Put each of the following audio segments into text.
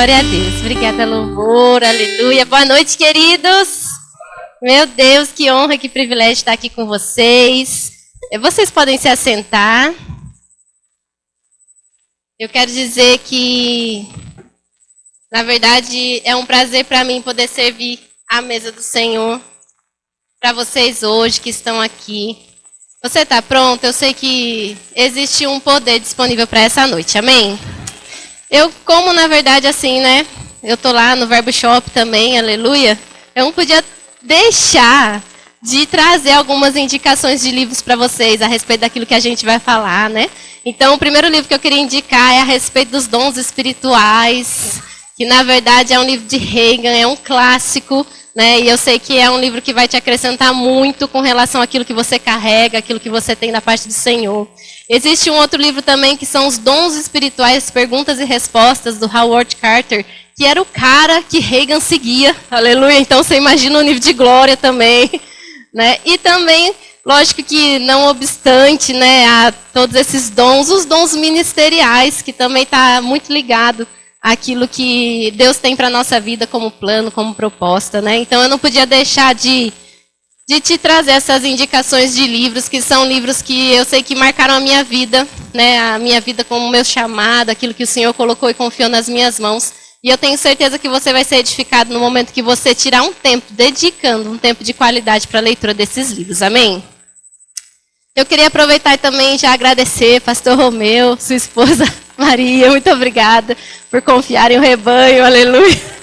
glória a Deus. Obrigada, louvor, aleluia. Boa noite, queridos. Meu Deus, que honra, que privilégio estar aqui com vocês. Vocês podem se assentar. Eu quero dizer que, na verdade, é um prazer para mim poder servir à mesa do Senhor para vocês hoje que estão aqui. Você está pronto? Eu sei que existe um poder disponível para essa noite, amém? Eu, como na verdade assim, né? Eu tô lá no Verbo Shop também, aleluia. Eu não podia deixar de trazer algumas indicações de livros para vocês a respeito daquilo que a gente vai falar, né? Então, o primeiro livro que eu queria indicar é a respeito dos dons espirituais, que na verdade é um livro de Reagan, é um clássico, né? E eu sei que é um livro que vai te acrescentar muito com relação àquilo que você carrega, aquilo que você tem da parte do Senhor. Existe um outro livro também que são os dons espirituais, perguntas e respostas, do Howard Carter, que era o cara que Reagan seguia, aleluia. Então você imagina o nível de glória também, né? E também, lógico que não obstante, né, a todos esses dons, os dons ministeriais, que também está muito ligado àquilo que Deus tem para a nossa vida como plano, como proposta, né? Então eu não podia deixar de te trazer essas indicações de livros, que são livros que eu sei que marcaram a minha vida, né? A minha vida como meu chamado, aquilo que o Senhor colocou e confiou nas minhas mãos. E eu tenho certeza que você vai ser edificado no momento que você tirar um tempo, dedicando um tempo de qualidade para a leitura desses livros, amém? Eu queria aproveitar e também já agradecer, pastor Romeu, sua esposa Maria, muito obrigada por confiar em o rebanho, aleluia.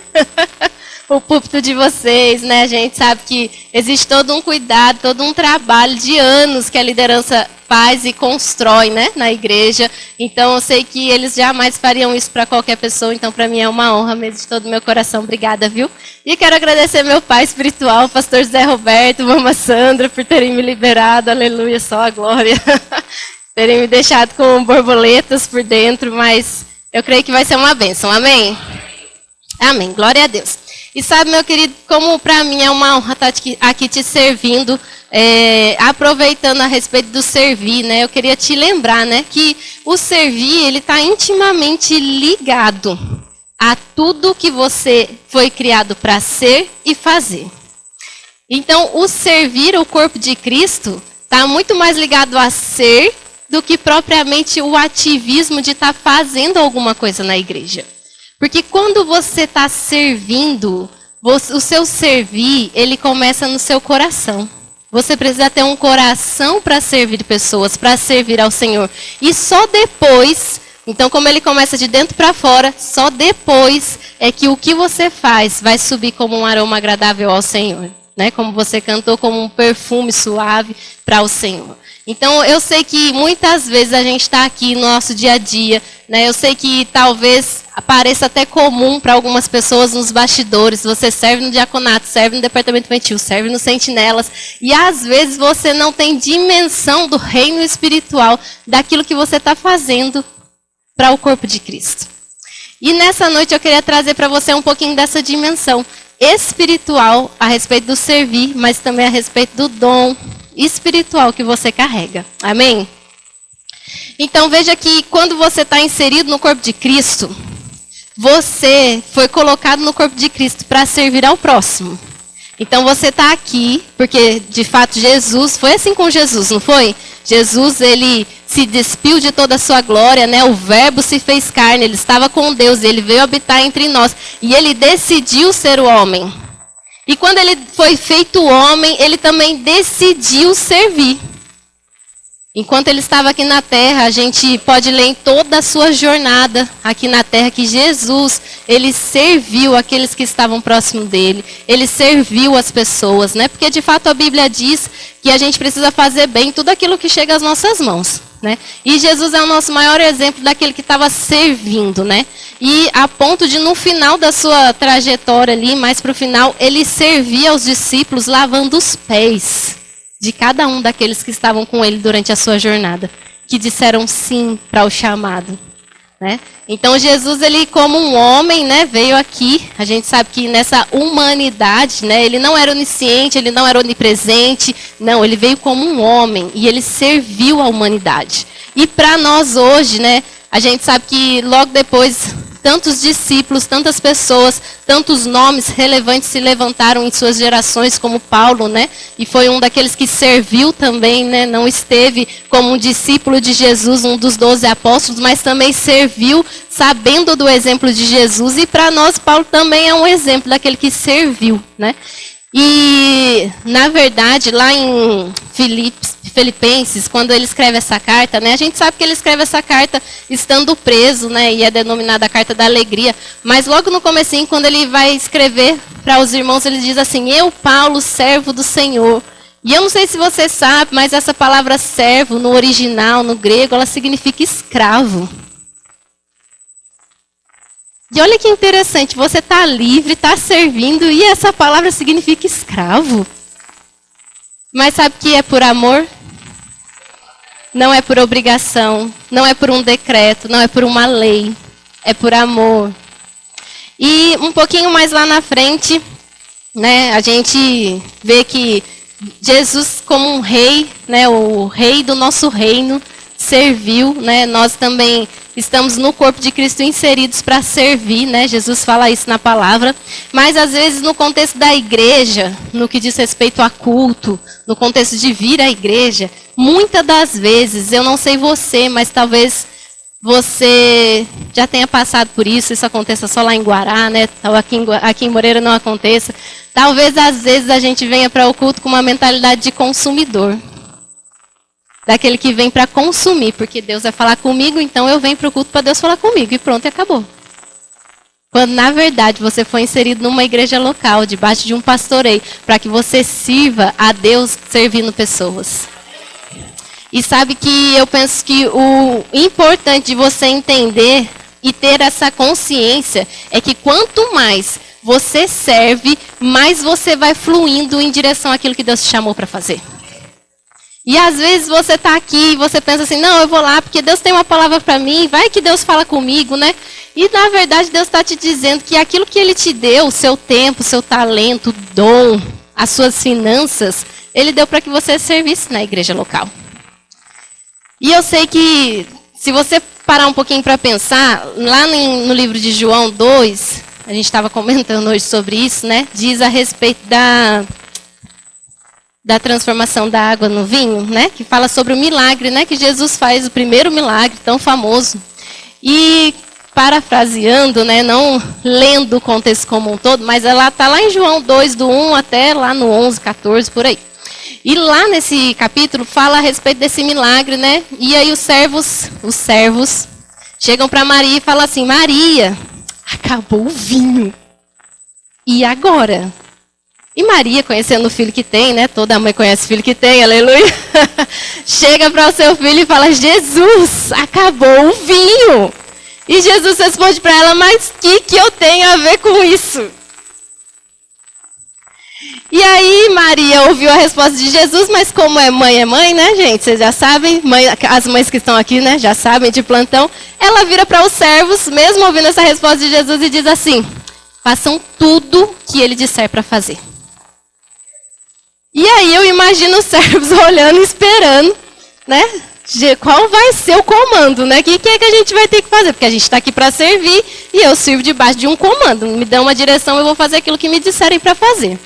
O púlpito de vocês, né? A gente sabe que existe todo um cuidado, todo um trabalho de anos que a liderança faz e constrói, né, na igreja. Então, eu sei que eles jamais fariam isso para qualquer pessoa. Então, para mim é uma honra mesmo de todo o meu coração. Obrigada, viu? E quero agradecer meu pai espiritual, pastor José Roberto, mamãe Sandra, por terem me liberado. Aleluia, só a glória. Terem me deixado com borboletas por dentro, mas eu creio que vai ser uma bênção. Amém? Amém. Glória a Deus. E sabe, meu querido, como para mim é uma honra estar aqui te servindo, aproveitando a respeito do servir, né? Eu queria te lembrar, né, que o servir, ele está intimamente ligado a tudo que você foi criado para ser e fazer. Então, o servir o corpo de Cristo está muito mais ligado a ser do que propriamente o ativismo de estar fazendo alguma coisa na igreja. Porque quando você está servindo, o seu servir, ele começa no seu coração. Você precisa ter um coração para servir pessoas, para servir ao Senhor. E só depois, então como ele começa de dentro para fora, só depois é que o que você faz vai subir como um aroma agradável ao Senhor. Né? Como você cantou, como um perfume suave para o Senhor. Então, eu sei que muitas vezes a gente está aqui no nosso dia a dia, né? Eu sei que talvez pareça até comum para algumas pessoas nos bastidores. Você serve no diaconato, serve no departamento infantil, serve no sentinelas. E às vezes você não tem dimensão do reino espiritual, daquilo que você está fazendo para o corpo de Cristo. E nessa noite eu queria trazer para você um pouquinho dessa dimensão espiritual a respeito do servir, mas também a respeito do dom espiritual que você carrega. Amém? Então veja que quando você está inserido no corpo de Cristo, você foi colocado no corpo de Cristo para servir ao próximo. Então você está aqui, porque de fato Jesus, foi assim com Jesus, não foi? Jesus, ele se despiu de toda a sua glória, né? O verbo se fez carne, ele estava com Deus, ele veio habitar entre nós. E ele decidiu ser o homem. E quando ele foi feito homem, ele também decidiu servir. Enquanto ele estava aqui na terra, a gente pode ler em toda a sua jornada aqui na terra que Jesus, ele serviu aqueles que estavam próximo dele. Ele serviu as pessoas, né? Porque de fato a Bíblia diz que a gente precisa fazer bem tudo aquilo que chega às nossas mãos, né? E Jesus é o nosso maior exemplo daquele que estava servindo, né? E a ponto de no final da sua trajetória ali, mais para o final, ele servia aos discípulos lavando os pés de cada um daqueles que estavam com ele durante a sua jornada, que disseram sim para o chamado, né? Então Jesus, ele como um homem, né, veio aqui. A gente sabe que nessa humanidade, né, ele não era onisciente, ele não era onipresente, não, ele veio como um homem e ele serviu a humanidade. E para nós hoje, né, a gente sabe que logo depois tantos discípulos, tantas pessoas, tantos nomes relevantes se levantaram em suas gerações, como Paulo, né? E foi um daqueles que serviu também, né? Não esteve como um discípulo de Jesus, um dos 12 apóstolos, mas também serviu sabendo do exemplo de Jesus. E para nós, Paulo também é um exemplo daquele que serviu, né? E, na verdade, lá em Filipenses, quando ele escreve essa carta, né, a gente sabe que ele escreve essa carta estando preso, né, e é denominada a carta da alegria, mas logo no comecinho, quando ele vai escrever para os irmãos, ele diz assim: eu, Paulo, servo do Senhor. E eu não sei se você sabe, mas essa palavra servo, no original, no grego, ela significa escravo. E olha que interessante, você está livre, está servindo, e essa palavra significa escravo. Mas sabe que é por amor? Não é por obrigação, não é por um decreto, não é por uma lei, é por amor. E um pouquinho mais lá na frente, né, a gente vê que Jesus, como um rei, né, o rei do nosso reino, serviu, né, nós também estamos no corpo de Cristo inseridos para servir, né? Jesus fala isso na palavra. Mas às vezes no contexto da igreja, no que diz respeito a culto, no contexto de vir à igreja, muitas das vezes, eu não sei você, mas talvez você já tenha passado por isso aconteça só lá em Guará, né? Ou aqui em Moreira não aconteça. Talvez às vezes a gente venha para o culto com uma mentalidade de consumidor. Daquele que vem para consumir, porque Deus vai falar comigo, então eu venho para o culto para Deus falar comigo, e pronto, e acabou. Quando, na verdade, você foi inserido numa igreja local, debaixo de um pastoreio, para que você sirva a Deus servindo pessoas. E sabe que eu penso que o importante de você entender e ter essa consciência é que quanto mais você serve, mais você vai fluindo em direção àquilo que Deus te chamou para fazer. E às vezes você está aqui e você pensa assim, não, eu vou lá porque Deus tem uma palavra para mim, vai que Deus fala comigo, né? E na verdade Deus está te dizendo que aquilo que Ele te deu, o seu tempo, o seu talento, o dom, as suas finanças, Ele deu para que você servisse na igreja local. E eu sei que se você parar um pouquinho para pensar, lá no livro de João 2, a gente estava comentando hoje sobre isso, né? Diz a respeito da transformação da água no vinho, né? Que fala sobre o milagre, né? Que Jesus faz, o primeiro milagre tão famoso. E parafraseando, né? Não lendo o contexto como um todo, mas ela está lá em João 2, do 1 até lá no 11, 14, por aí. E lá nesse capítulo fala a respeito desse milagre, né? E aí os servos chegam para Maria e falam assim: Maria, acabou o vinho. E agora? E Maria, conhecendo o filho que tem, né? Toda mãe conhece o filho que tem, aleluia. Chega para o seu filho e fala: Jesus, acabou o vinho. E Jesus responde para ela: mas o que eu tenho a ver com isso? E aí Maria ouviu a resposta de Jesus, mas como é mãe, né, gente? Vocês já sabem, as mães que estão aqui, né, já sabem de plantão. Ela vira para os servos, mesmo ouvindo essa resposta de Jesus, e diz assim: façam tudo que ele disser para fazer. E aí eu imagino os servos olhando, esperando, né? Qual vai ser o comando, né? O que é que a gente vai ter que fazer? Porque a gente está aqui para servir e eu sirvo debaixo de um comando. Me dão uma direção, eu vou fazer aquilo que me disserem para fazer.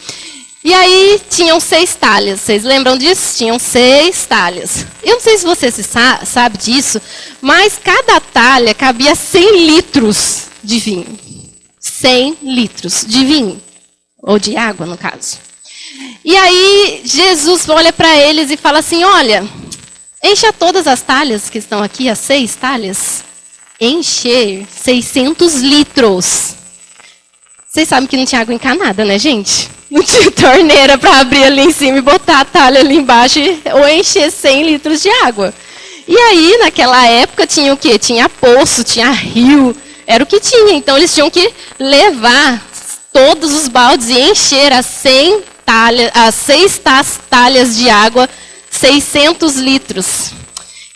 E aí tinham 6 talhas. Vocês lembram disso? Tinham 6 talhas. Eu não sei se você sabe disso, mas cada talha cabia 100 litros de vinho. 100 litros de vinho. Ou de água, no caso. E aí Jesus olha para eles e fala assim: olha, encha todas as talhas que estão aqui, as 6 talhas. Encher 600 litros. Vocês sabem que não tinha água encanada, né, gente? Não tinha torneira para abrir ali em cima e botar a talha ali embaixo ou encher 100 litros de água. E aí, naquela época, tinha o quê? Tinha poço, tinha rio, era o que tinha. Então, eles tinham que levar todos os baldes e encher as 6 talhas de água, 600 litros.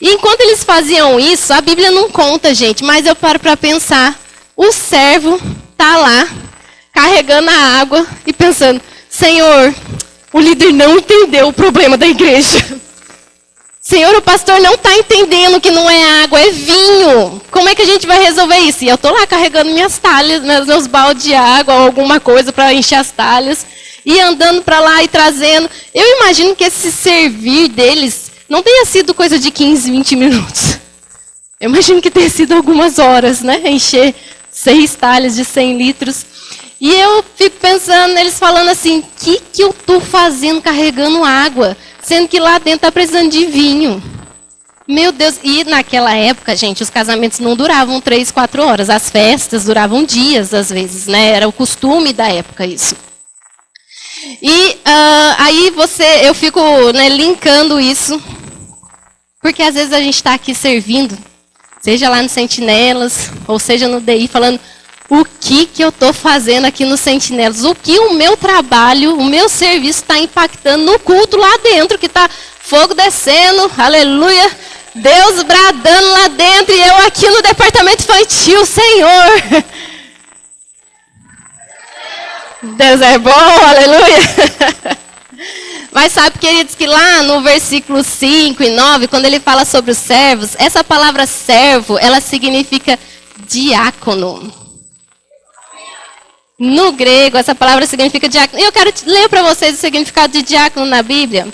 E enquanto eles faziam isso, a Bíblia não conta, gente, mas eu paro para pensar, o servo está lá, carregando a água e pensando: Senhor, o líder não entendeu o problema da igreja. Senhor, o pastor não está entendendo que não é água, é vinho. Como é que a gente vai resolver isso? E eu estou lá carregando minhas talhas, meus baldes de água, ou alguma coisa para encher as talhas, e andando para lá e trazendo. Eu imagino que esse servir deles não tenha sido coisa de 15, 20 minutos. Eu imagino que tenha sido algumas horas, né? Encher 6 talhas de 100 litros. E eu fico pensando, eles falando assim, o que eu estou fazendo carregando água? Sendo que lá dentro está precisando de vinho. Meu Deus, e naquela época, gente, os casamentos não duravam 3, 4 horas. As festas duravam dias, às vezes, né? Era o costume da época isso. E aí eu fico, né, linkando isso. Porque às vezes a gente está aqui servindo, seja lá no Sentinelas, ou seja no DI, falando o que eu estou fazendo aqui no Sentinelas, o que o meu trabalho, o meu serviço está impactando no culto lá dentro, que está fogo descendo, aleluia, Deus bradando lá dentro e eu aqui no departamento infantil, Senhor. Deus é bom, aleluia. Mas sabe, queridos, que lá no versículo 5 e 9, quando ele fala sobre os servos, essa palavra servo, ela significa diácono. No grego, essa palavra significa diácono. Eu quero ler para vocês o significado de diácono na Bíblia.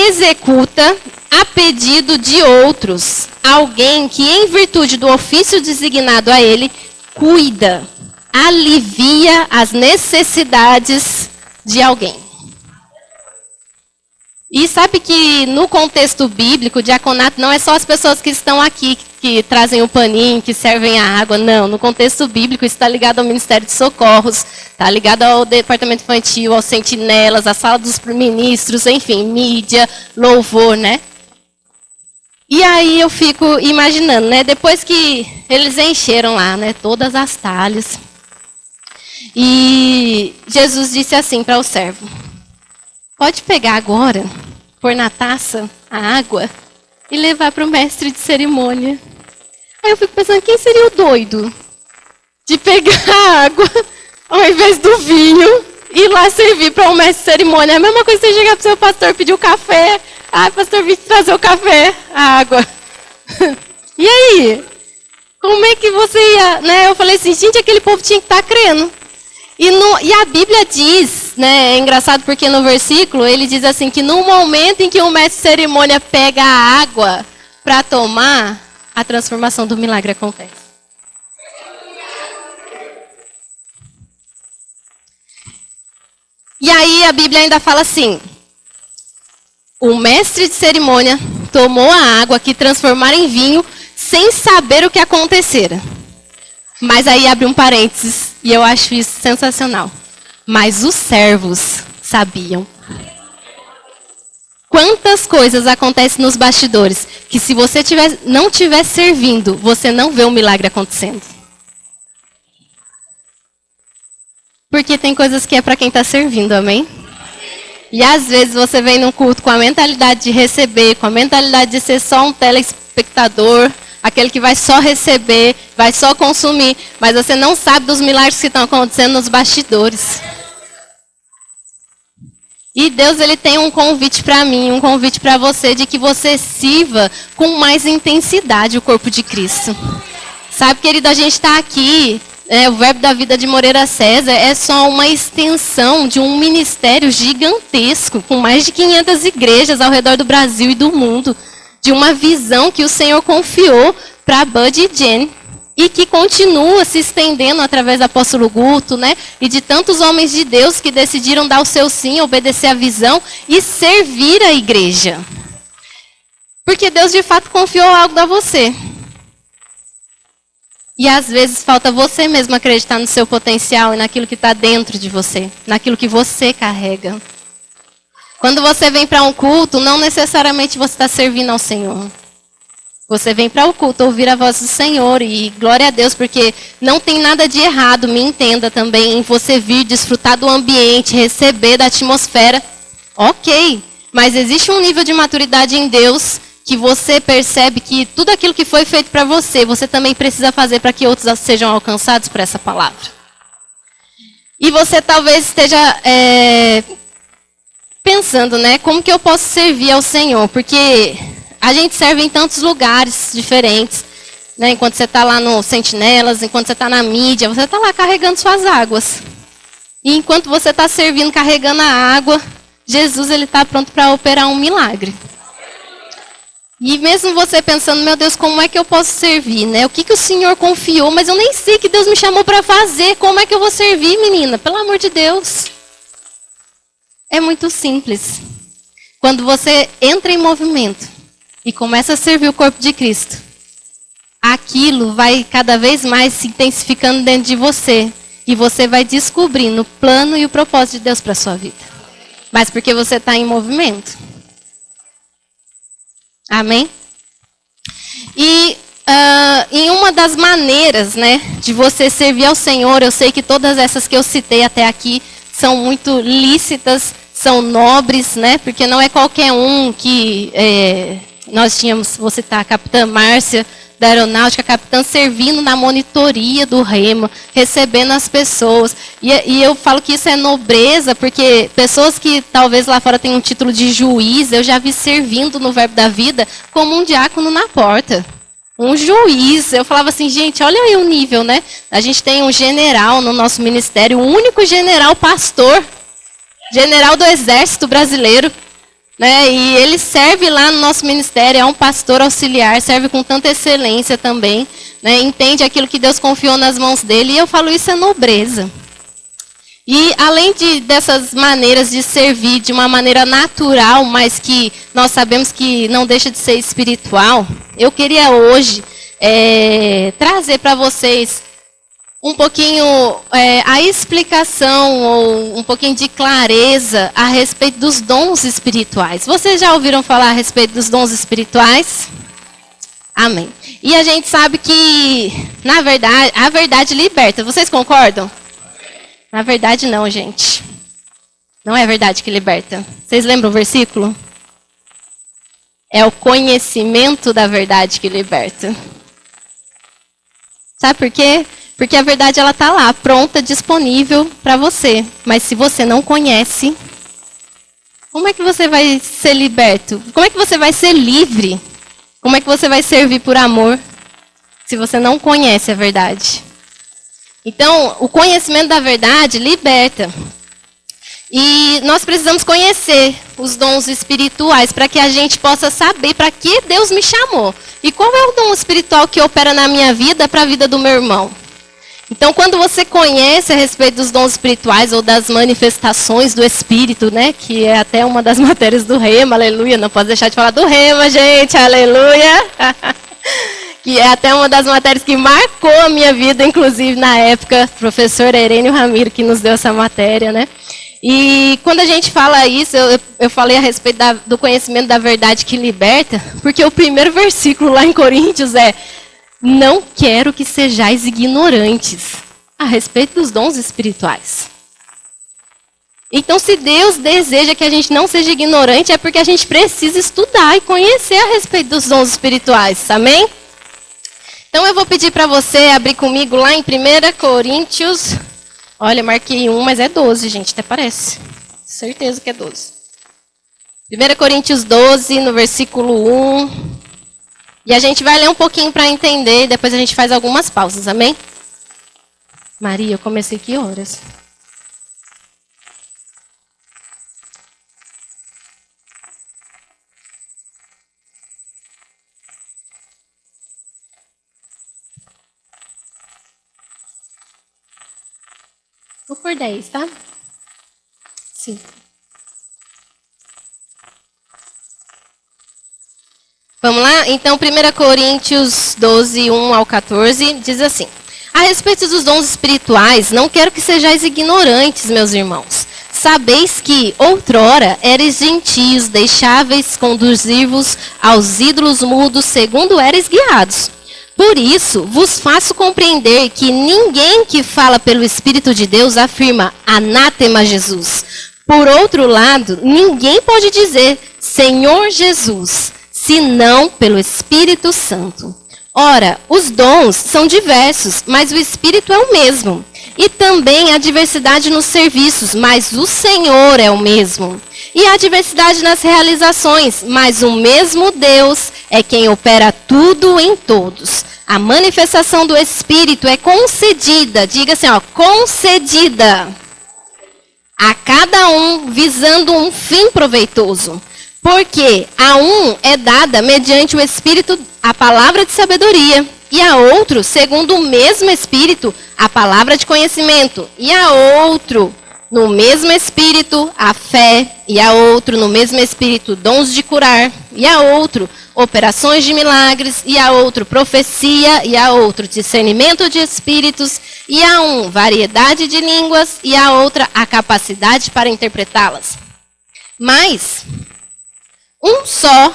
Executa a pedido de outros. Alguém que, em virtude do ofício designado a ele, cuida, alivia as necessidades de alguém. E sabe que no contexto bíblico, o diaconato não é só as pessoas que estão aqui, que trazem o paninho, que servem a água, não. No contexto bíblico, isso está ligado ao Ministério de Socorros, está ligado ao departamento infantil, aos sentinelas, à sala dos ministros, enfim, mídia, louvor, né? E aí eu fico imaginando, né? Depois que eles encheram lá, né, todas as talhas, e Jesus disse assim para o servo: pode pegar agora, pôr na taça a água e levar para o mestre de cerimônia. Aí eu fico pensando, quem seria o doido de pegar a água ao invés do vinho e ir lá servir para o mestre de cerimônia? É a mesma coisa que você chegar para o seu pastor e pedir o café. Ah, pastor, vim trazer o café, a água. E aí? Como é que você ia, né? Eu falei assim, gente, aquele povo tinha que estar crendo. E a Bíblia diz, né, é engraçado porque no versículo ele diz assim, que no momento em que o mestre de cerimônia pega a água para tomar, a transformação do milagre acontece. E aí a Bíblia ainda fala assim, o mestre de cerimônia tomou a água que transformara em vinho sem saber o que acontecera. Mas aí abre um parênteses, e eu acho isso sensacional. Mas os servos sabiam. Quantas coisas acontecem nos bastidores, que se você não estiver servindo, você não vê o milagre acontecendo. Porque tem coisas que é para quem está servindo, amém? E às vezes você vem num culto com a mentalidade de receber, com a mentalidade de ser só um telespectador, aquele que vai só receber, vai só consumir, mas você não sabe dos milagres que estão acontecendo nos bastidores. E Deus, ele tem um convite para mim, um convite para você, de que você sirva com mais intensidade o corpo de Cristo. Sabe, querido, a gente está aqui, o Verbo da Vida de Moreira César é só uma extensão de um ministério gigantesco, com mais de 500 igrejas ao redor do Brasil e do mundo, de uma visão que o Senhor confiou para Bud e Jen, e que continua se estendendo através do apóstolo Guto, né? E de tantos homens de Deus que decidiram dar o seu sim, obedecer à visão e servir a igreja. Porque Deus de fato confiou algo a você. E às vezes falta você mesmo acreditar no seu potencial e naquilo que está dentro de você, naquilo que você carrega. Quando você vem para um culto, não necessariamente você está servindo ao Senhor. Você vem para o culto ouvir a voz do Senhor e glória a Deus, porque não tem nada de errado, me entenda também, em você vir desfrutar do ambiente, receber da atmosfera. Ok, mas existe um nível de maturidade em Deus que você percebe que tudo aquilo que foi feito para você, você também precisa fazer para que outros sejam alcançados por essa palavra. E você talvez esteja pensando, né, como que eu posso servir ao Senhor? Porque a gente serve em tantos lugares diferentes, né? Enquanto você está lá no Sentinelas, enquanto você está na mídia, você está lá carregando suas águas. E enquanto você está servindo, carregando a água, Jesus ele está pronto para operar um milagre. E mesmo você pensando, meu Deus, como é que eu posso servir, né? O que o Senhor confiou, mas eu nem sei que Deus me chamou para fazer. Como é que eu vou servir, menina? Pelo amor de Deus. É muito simples. Quando você entra em movimento e começa a servir o corpo de Cristo, aquilo vai cada vez mais se intensificando dentro de você. E você vai descobrindo o plano e o propósito de Deus para a sua vida. Mas porque você está em movimento. Amém? E em uma das maneiras, né, de você servir ao Senhor, eu sei que todas essas que eu citei até aqui são muito lícitas, são nobres, né? Porque não é qualquer um que nós tínhamos, vou citar a capitã Márcia, da aeronáutica, a capitã servindo na monitoria do remo, recebendo as pessoas. E eu falo que isso é nobreza, porque pessoas que talvez lá fora tenham um título de juiz, eu já vi servindo no Verbo da Vida como um diácono na porta. Um juiz. Eu falava assim, gente, olha aí o nível, né? A gente tem um general no nosso ministério, o único general pastor, general do Exército Brasileiro. Né? E ele serve lá no nosso ministério, é um pastor auxiliar, serve com tanta excelência também, né? Entende aquilo que Deus confiou nas mãos dele, e eu falo, isso é nobreza. E além dessas maneiras de servir de uma maneira natural, mas que nós sabemos que não deixa de ser espiritual, eu queria hoje trazer para vocês um pouquinho a explicação ou um pouquinho de clareza a respeito dos dons espirituais. Vocês já ouviram falar a respeito dos dons espirituais? Amém. E a gente sabe que, na verdade, a verdade liberta. Vocês concordam? Na verdade não, gente. Não é a verdade que liberta. Vocês lembram o versículo? É o conhecimento da verdade que liberta. Sabe por quê? Porque a verdade ela está lá, pronta, disponível para você. Mas se você não conhece, como é que você vai ser liberto? Como é que você vai ser livre? Como é que você vai servir por amor se você não conhece a verdade? Então, o conhecimento da verdade liberta. E nós precisamos conhecer os dons espirituais para que a gente possa saber para que Deus me chamou. E qual é o dom espiritual que opera na minha vida para a vida do meu irmão? Então, quando você conhece a respeito dos dons espirituais ou das manifestações do Espírito, né, que é até uma das matérias do Rema, aleluia, não posso deixar de falar do Rema, gente, aleluia, que é até uma das matérias que marcou a minha vida, inclusive na época, professor Herênio Ramiro, que nos deu essa matéria, né. E quando a gente fala isso, eu falei a respeito do conhecimento da verdade que liberta, porque o primeiro versículo lá em Coríntios é: não quero que sejais ignorantes a respeito dos dons espirituais. Então, se Deus deseja que a gente não seja ignorante, é porque a gente precisa estudar e conhecer a respeito dos dons espirituais, amém? Então, eu vou pedir para você abrir comigo lá em 1 Coríntios. Olha, marquei 1, mas é 12, gente, até parece. Certeza que é 12. 1 Coríntios 12, no versículo 1. E a gente vai ler um pouquinho para entender, depois a gente faz algumas pausas, amém? Maria, eu comecei que horas? Vou por 10, tá? Sim. Vamos lá? Então, 1 Coríntios 12, 1 ao 14, diz assim: a respeito dos dons espirituais, não quero que sejais ignorantes, meus irmãos. Sabeis que, outrora, eres gentios, deixáveis conduzir-vos aos ídolos mudos, segundo eres guiados. Por isso, vos faço compreender que ninguém que fala pelo Espírito de Deus afirma anátema Jesus. Por outro lado, ninguém pode dizer Senhor Jesus, senão pelo Espírito Santo. Ora, os dons são diversos, mas o Espírito é o mesmo. E também há diversidade nos serviços, mas o Senhor é o mesmo. E há diversidade nas realizações, mas o mesmo Deus é quem opera tudo em todos. A manifestação do Espírito é concedida, diga assim, ó, concedida a cada um visando um fim proveitoso. Porque a um é dada mediante o Espírito a palavra de sabedoria, e a outro, segundo o mesmo Espírito, a palavra de conhecimento, e a outro, no mesmo Espírito, a fé, e a outro, no mesmo Espírito, dons de curar, e a outro, operações de milagres, e a outro, profecia, e a outro, discernimento de espíritos, e a um, variedade de línguas, e a outra, a capacidade para interpretá-las. Mas um só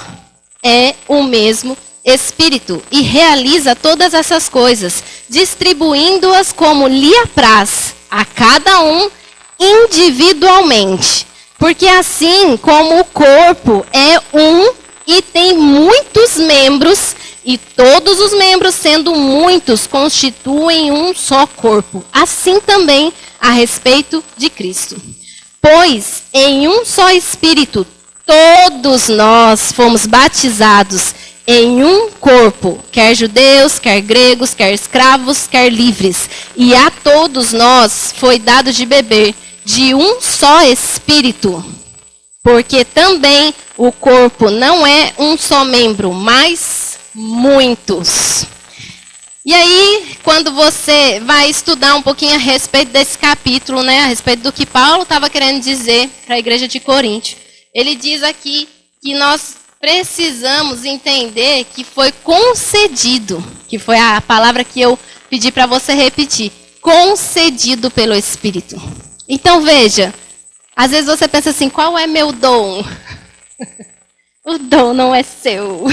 é o mesmo Espírito e realiza todas essas coisas, distribuindo-as como lhe apraz a cada um individualmente. Porque assim como o corpo é um e tem muitos membros, e todos os membros, sendo muitos, constituem um só corpo, assim também a respeito de Cristo. Pois em um só Espírito todos nós fomos batizados em um corpo, quer judeus, quer gregos, quer escravos, quer livres. E a todos nós foi dado de beber de um só Espírito. Porque também o corpo não é um só membro, mas muitos. E aí, quando você vai estudar um pouquinho a respeito desse capítulo, né, a respeito do que Paulo estava querendo dizer para a igreja de Corinto, ele diz aqui que nós precisamos entender que foi concedido, que foi a palavra que eu pedi para você repetir, concedido pelo Espírito. Então veja, às vezes você pensa assim, qual é meu dom? O dom não é seu.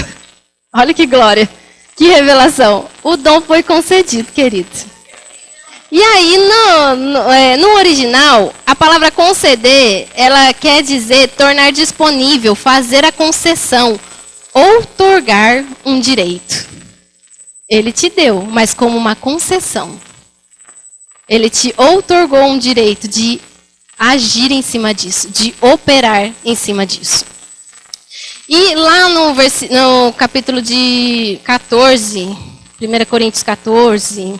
Olha que glória, que revelação. O dom foi concedido, querido. E aí, no original, a palavra conceder, ela quer dizer tornar disponível, fazer a concessão, outorgar um direito. Ele te deu, mas como uma concessão. Ele te outorgou um direito de agir em cima disso, de operar em cima disso. E lá no capítulo de 14, 1 Coríntios 14...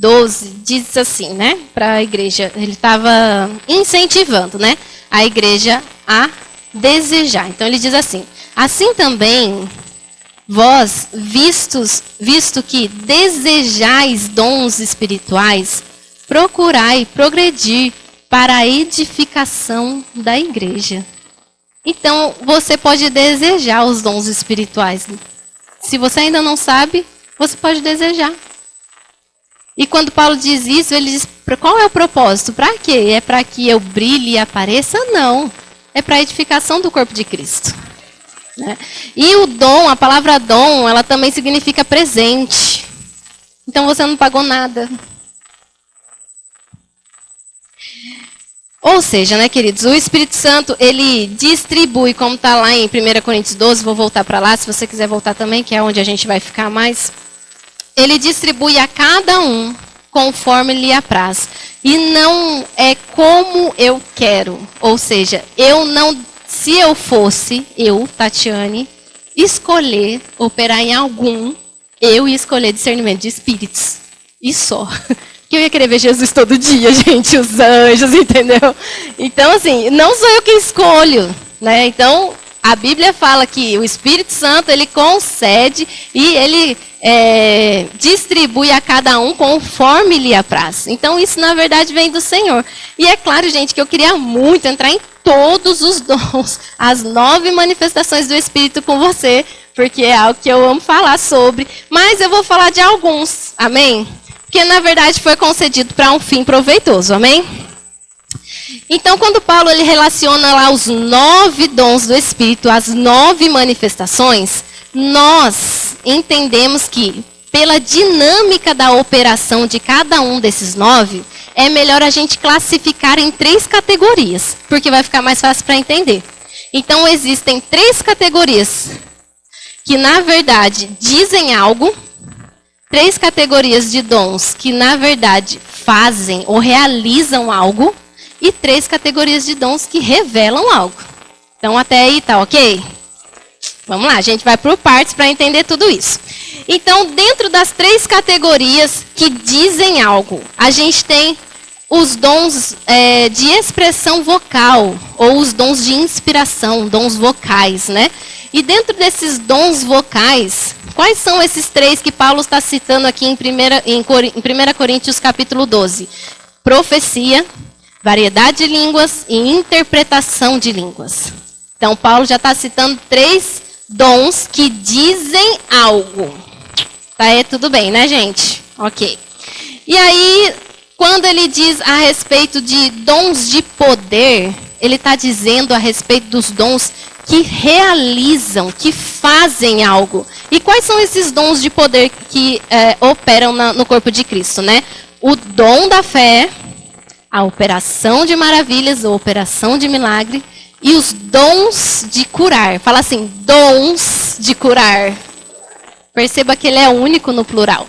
12, diz assim, né, para a igreja, ele estava incentivando, né, a igreja a desejar. Então ele diz assim, assim também, vós, visto que desejais dons espirituais, procurai progredir para a edificação da igreja. Então, você pode desejar os dons espirituais. Se você ainda não sabe, você pode desejar. E quando Paulo diz isso, ele diz, qual é o propósito? Para quê? É para que eu brilhe e apareça? Não. É para a edificação do corpo de Cristo. Né? E o dom, a palavra dom, ela também significa presente. Então você não pagou nada. Ou seja, né, queridos, o Espírito Santo, ele distribui, como está lá em 1 Coríntios 12, vou voltar para lá, se você quiser voltar também, que é onde a gente vai ficar mais. Ele distribui a cada um conforme lhe apraz. E não é como eu quero. Ou seja, se eu fosse, Tatiane, escolher operar em algum, eu ia escolher discernimento de espíritos. E só. Que eu ia querer ver Jesus todo dia, gente, os anjos, entendeu? Então, assim, não sou eu quem escolho, né? Então, a Bíblia fala que o Espírito Santo, ele concede e ele distribui a cada um conforme lhe apraz. Então, isso, na verdade, vem do Senhor. E é claro, gente, que eu queria muito entrar em todos os dons, as 9 manifestações do Espírito com você, porque é algo que eu amo falar sobre. Mas eu vou falar de alguns, amém? Porque, na verdade, foi concedido para um fim proveitoso, amém? Então, quando Paulo ele relaciona lá os 9 dons do Espírito, as 9 manifestações, nós entendemos que, pela dinâmica da operação de cada um desses 9, é melhor a gente classificar em 3 categorias, porque vai ficar mais fácil para entender. Então, existem 3 categorias que, na verdade, dizem algo, 3 categorias de dons que, na verdade, fazem ou realizam algo, e 3 categorias de dons que revelam algo. Então, até aí tá ok? Vamos lá, a gente vai por partes para entender tudo isso. Então, dentro das 3 categorias que dizem algo, a gente tem os dons de expressão vocal, ou os dons de inspiração, dons vocais, né? E dentro desses dons vocais, quais são esses 3 que Paulo está citando aqui em 1 Coríntios capítulo 12? Profecia, variedade de línguas e interpretação de línguas. Então, Paulo já está citando 3 dons que dizem algo. Tá, tudo bem, né, gente? Ok. E aí, quando ele diz a respeito de dons de poder, ele está dizendo a respeito dos dons que realizam, que fazem algo. E quais são esses dons de poder que operam no corpo de Cristo, né? O dom da fé, a operação de maravilhas, ou operação de milagre, e os dons de curar. Fala assim, dons de curar. Perceba que ele é único no plural.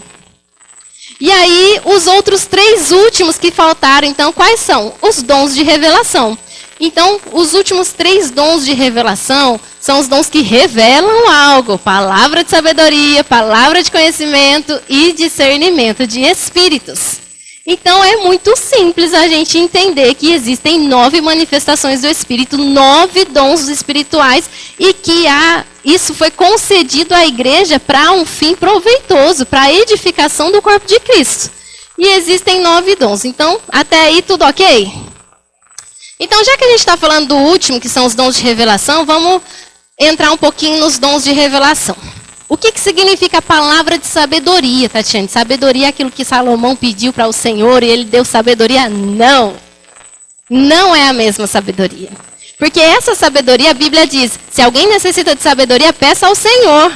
E aí, os outros 3 últimos que faltaram, então, quais são? Os dons de revelação. Então, os últimos 3 dons de revelação são os dons que revelam algo. Palavra de sabedoria, palavra de conhecimento e discernimento de espíritos. Então, é muito simples a gente entender que existem 9 manifestações do Espírito, 9 dons espirituais, e que isso foi concedido à igreja para um fim proveitoso, para a edificação do corpo de Cristo. E existem 9 dons. Então, até aí tudo ok? Então, já que a gente está falando do último, que são os dons de revelação, vamos entrar um pouquinho nos dons de revelação. O que significa a palavra de sabedoria, Tatiane? Sabedoria é aquilo que Salomão pediu para o Senhor e ele deu sabedoria? Não. Não é a mesma sabedoria. Porque essa sabedoria, a Bíblia diz, se alguém necessita de sabedoria, peça ao Senhor.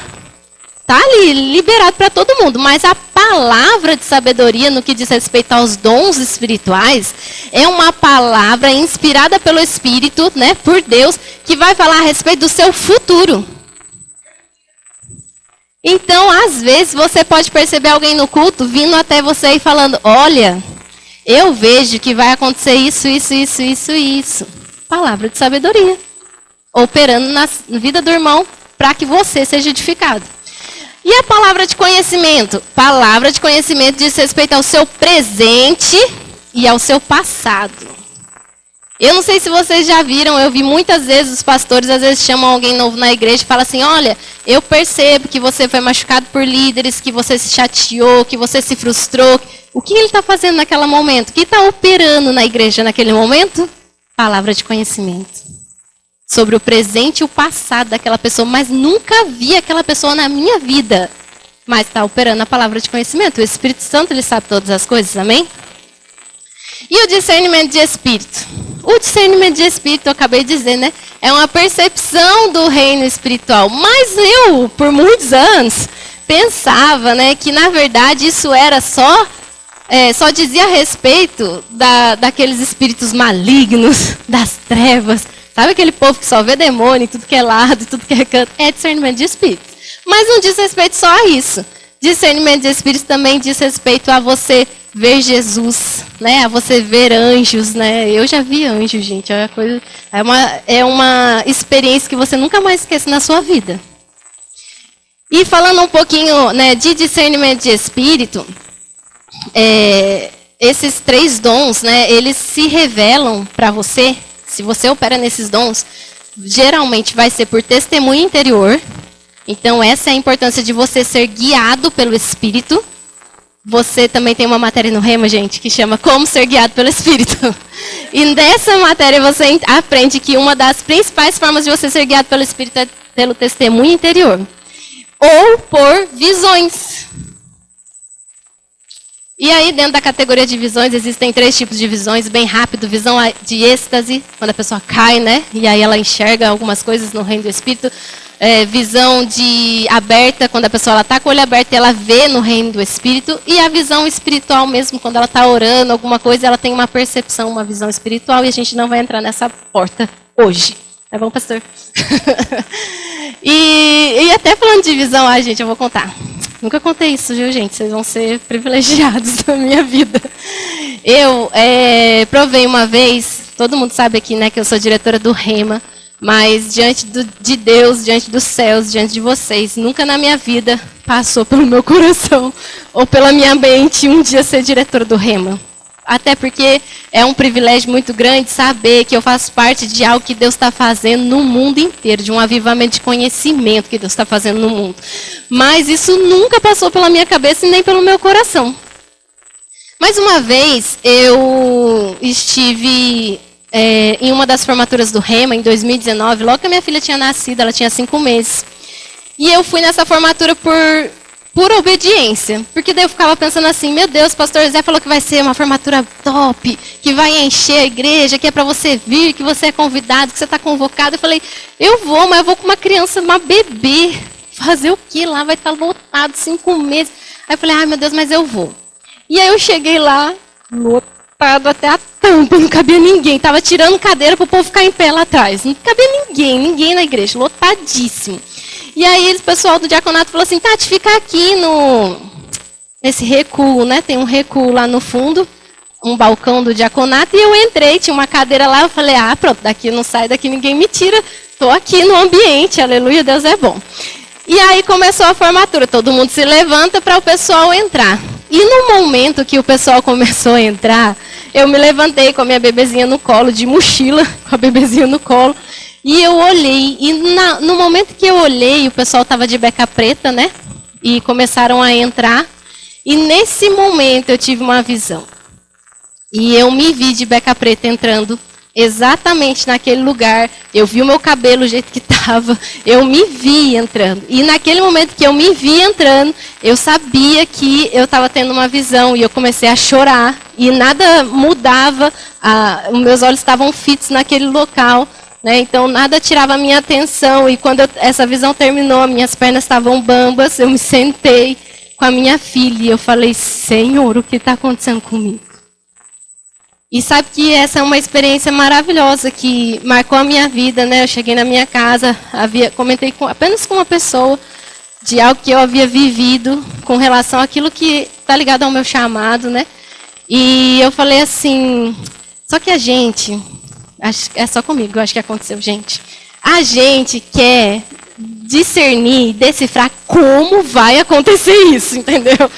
Está ali, liberado para todo mundo. Mas a palavra de sabedoria, no que diz respeito aos dons espirituais, é uma palavra inspirada pelo Espírito, né, por Deus, que vai falar a respeito do seu futuro. Então, às vezes, você pode perceber alguém no culto vindo até você e falando, olha, eu vejo que vai acontecer isso, isso, isso, isso e isso. Palavra de sabedoria. Operando na vida do irmão para que você seja edificado. E a palavra de conhecimento? Palavra de conhecimento diz respeito ao seu presente e ao seu passado. Eu não sei se vocês já viram, eu vi muitas vezes os pastores, às vezes chamam alguém novo na igreja e falam assim, olha, eu percebo que você foi machucado por líderes, que você se chateou, que você se frustrou. O que ele está fazendo naquele momento? O que está operando na igreja naquele momento? Palavra de conhecimento. Sobre o presente e o passado daquela pessoa, mas nunca vi aquela pessoa na minha vida. Mas está operando a palavra de conhecimento. O Espírito Santo, ele sabe todas as coisas, amém? E o discernimento de espírito? O discernimento de espírito, eu acabei de dizer, né? É uma percepção do reino espiritual. Mas eu, por muitos anos, pensava, né, que na verdade isso era só dizia a respeito daqueles espíritos malignos, das trevas. Sabe aquele povo que só vê demônio em tudo que é lado, em tudo que é canto? É discernimento de espírito. Mas não diz respeito só a isso. Discernimento de espírito também diz respeito a você ver Jesus, né? A você ver anjos, né? Eu já vi anjos, gente. É uma experiência que você nunca mais esquece na sua vida. E falando um pouquinho, né, de discernimento de espírito, esses 3 dons, né, eles se revelam para você. Se você opera nesses dons, geralmente vai ser por testemunho interior. Então, essa é a importância de você ser guiado pelo Espírito. Você também tem uma matéria no Rema, gente, que chama Como Ser Guiado pelo Espírito. E nessa matéria você aprende que uma das principais formas de você ser guiado pelo Espírito é pelo testemunho interior. Ou por visões. E aí, dentro da categoria de visões, existem 3 tipos de visões, bem rápido. Visão de êxtase, quando a pessoa cai, né? E aí ela enxerga algumas coisas no reino do Espírito. Visão de aberta, quando a pessoa está com o olho aberto e ela vê no reino do Espírito. E a visão espiritual mesmo, quando ela está orando alguma coisa, ela tem uma percepção, uma visão espiritual. E a gente não vai entrar nessa porta hoje. Tá bom, pastor? e até falando de visão, gente, eu vou contar. Nunca contei isso, viu, gente? Vocês vão ser privilegiados na minha vida. Eu provei uma vez, todo mundo sabe aqui, né, que eu sou diretora do Rema, Mas diante de Deus, diante dos céus, diante de vocês, nunca na minha vida passou pelo meu coração ou pela minha mente um dia ser diretora do Rema. Até porque é um privilégio muito grande saber que eu faço parte de algo que Deus está fazendo no mundo inteiro, de um avivamento de conhecimento que Deus está fazendo no mundo. Mas isso nunca passou pela minha cabeça e nem pelo meu coração. Mais uma vez, eu estive em uma das formaturas do Rema, em 2019, logo que a minha filha tinha nascido, ela tinha 5 meses. E eu fui nessa formatura por obediência. Porque daí eu ficava pensando assim, meu Deus, o pastor Zé falou que vai ser uma formatura top, que vai encher a igreja, que é para você vir, que você é convidado, que você está convocado. Eu falei, eu vou, mas eu vou com uma criança, uma bebê. Fazer o quê lá? Vai estar lotado, 5 meses. Aí eu falei, ai meu Deus, mas eu vou. E aí eu cheguei lá, lotado até a tampa, não cabia ninguém. Tava tirando cadeira para o povo ficar em pé lá atrás. Não cabia ninguém na igreja, lotadíssimo. E aí o pessoal do diaconato falou assim, Tati, fica aqui nesse recuo, né? Tem um recuo lá no fundo, um balcão do diaconato. E eu entrei, tinha uma cadeira lá, eu falei, pronto, daqui não sai, daqui ninguém me tira. Estou aqui no ambiente, aleluia, Deus é bom. E aí começou a formatura, todo mundo se levanta para o pessoal entrar. E no momento que o pessoal começou a entrar, eu me levantei com a minha bebezinha no colo, de mochila, com a bebezinha no colo. E eu olhei, e no momento que eu olhei, o pessoal estava de beca preta, né? E começaram a entrar. E nesse momento eu tive uma visão. E eu me vi de beca preta entrando exatamente naquele lugar. Eu vi o meu cabelo do jeito que estava. Eu me vi entrando. E naquele momento que eu me vi entrando, eu sabia que eu estava tendo uma visão. E eu comecei a chorar. E nada mudava. Os meus olhos estavam fitos naquele local. Né? Então, nada tirava a minha atenção. E quando essa visão terminou, minhas pernas estavam bambas. Eu me sentei com a minha filha. E eu falei, Senhor, o que está acontecendo comigo? E sabe que essa é uma experiência maravilhosa que marcou a minha vida. Né? Eu cheguei na minha casa, comentei apenas com uma pessoa de algo que eu havia vivido com relação àquilo que está ligado ao meu chamado. Né? E eu falei assim, só que a gente... É só comigo, eu acho que aconteceu, gente. A gente quer discernir, decifrar como vai acontecer isso, entendeu?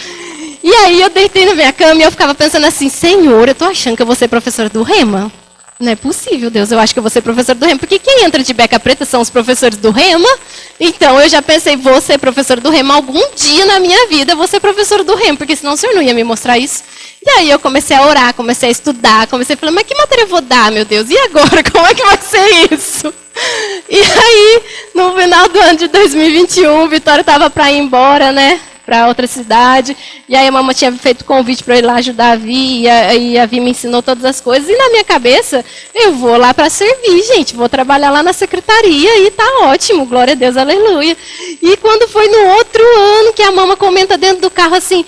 E aí eu deitei na minha cama e eu ficava pensando assim, Senhor, eu tô achando que eu vou ser professora do Rema? Não é possível, Deus, eu acho que eu vou ser professora do Rema. Porque quem entra de beca preta são os professores do Rema. Então eu já pensei, vou ser professora do Rema algum dia na minha vida, vou ser professora do Rema, porque senão o senhor não ia me mostrar isso. E aí eu comecei a orar, comecei a estudar, comecei a falar, mas que matéria eu vou dar, meu Deus? E agora, como é que vai ser isso? E aí, no final do ano de 2021, Vitória estava para ir embora, né? Para outra cidade. E aí a mamãe tinha feito convite para ir lá ajudar a Vi, e a Vi me ensinou todas as coisas. E na minha cabeça, eu vou lá para servir, gente. Vou trabalhar lá na secretaria e tá ótimo, glória a Deus, aleluia. E quando foi no outro ano que a mamãe comenta dentro do carro assim,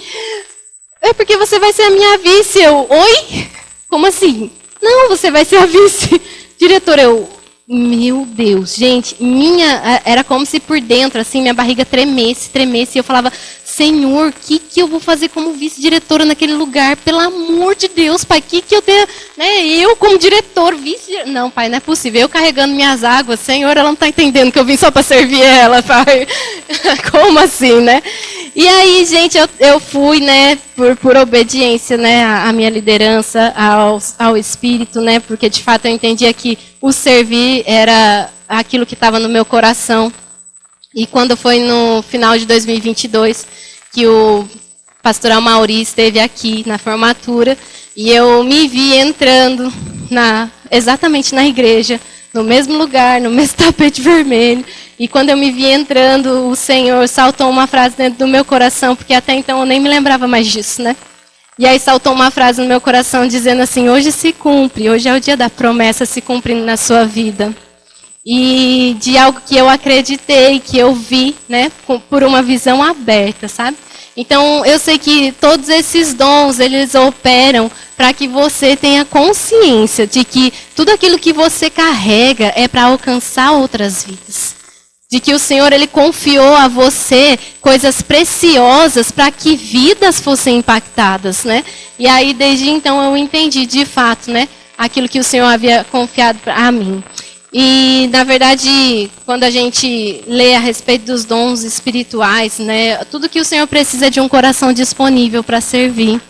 é porque você vai ser a minha vice. Eu, oi? Como assim? Não, você vai ser a vice-diretora. Eu, meu Deus, gente, era como se por dentro, assim, minha barriga tremesse. E eu falava, Senhor, o que eu vou fazer como vice-diretora naquele lugar? Pelo amor de Deus, Pai, que eu tenho, né? Eu como diretor, vice-diretor. Não, Pai, não é possível. Eu carregando minhas águas, Senhor, ela não está entendendo que eu vim só para servir ela, Pai. Como assim, né? E aí, gente, eu fui, né, por obediência, né, à minha liderança, ao Espírito, né, porque de fato eu entendia que o servir era aquilo que estava no meu coração. E quando foi no final de 2022, que o pastor Amauri esteve aqui na formatura, e eu me vi entrando exatamente na igreja, no mesmo lugar, no mesmo tapete vermelho. E quando eu me vi entrando, o Senhor saltou uma frase dentro do meu coração, porque até então eu nem me lembrava mais disso, né? E aí saltou uma frase no meu coração dizendo assim, hoje se cumpre, hoje é o dia da promessa se cumprindo na sua vida. E de algo que eu acreditei, que eu vi, né, por uma visão aberta, sabe? Então, eu sei que todos esses dons, eles operam para que você tenha consciência de que tudo aquilo que você carrega é para alcançar outras vidas. De que o Senhor, Ele confiou a você coisas preciosas para que vidas fossem impactadas, né? E aí, desde então, eu entendi de fato, né, aquilo que o Senhor havia confiado a mim. E, na verdade, quando a gente lê a respeito dos dons espirituais, né, tudo que o Senhor precisa é de um coração disponível para servir.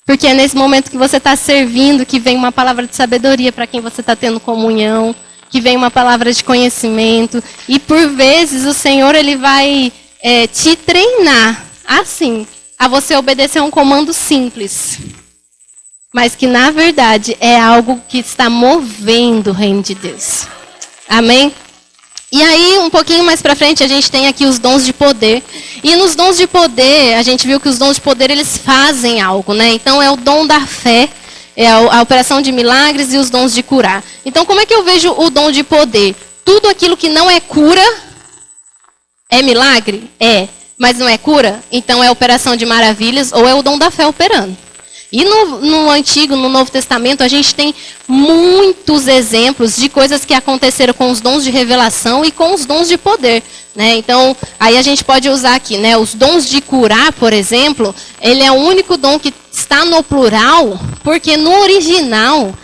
Porque é nesse momento que você está servindo que vem uma palavra de sabedoria para quem você está tendo comunhão, que vem uma palavra de conhecimento. E, por vezes, o Senhor ele vai te treinar, assim, a você obedecer a um comando simples. Mas que, na verdade, é algo que está movendo o reino de Deus. Amém? E aí, um pouquinho mais para frente, a gente tem aqui os dons de poder. E nos dons de poder, a gente viu que os dons de poder, eles fazem algo, né? Então, é o dom da fé, é a operação de milagres e os dons de curar. Então, como é que eu vejo o dom de poder? Tudo aquilo que não é cura, é milagre? É. Mas não é cura? Então, é operação de maravilhas ou é o dom da fé operando. E no Antigo, no Novo Testamento, a gente tem muitos exemplos de coisas que aconteceram com os dons de revelação e com os dons de poder, né? Então, aí a gente pode usar aqui, né? Os dons de curar, por exemplo, ele é o único dom que está no plural, porque no original,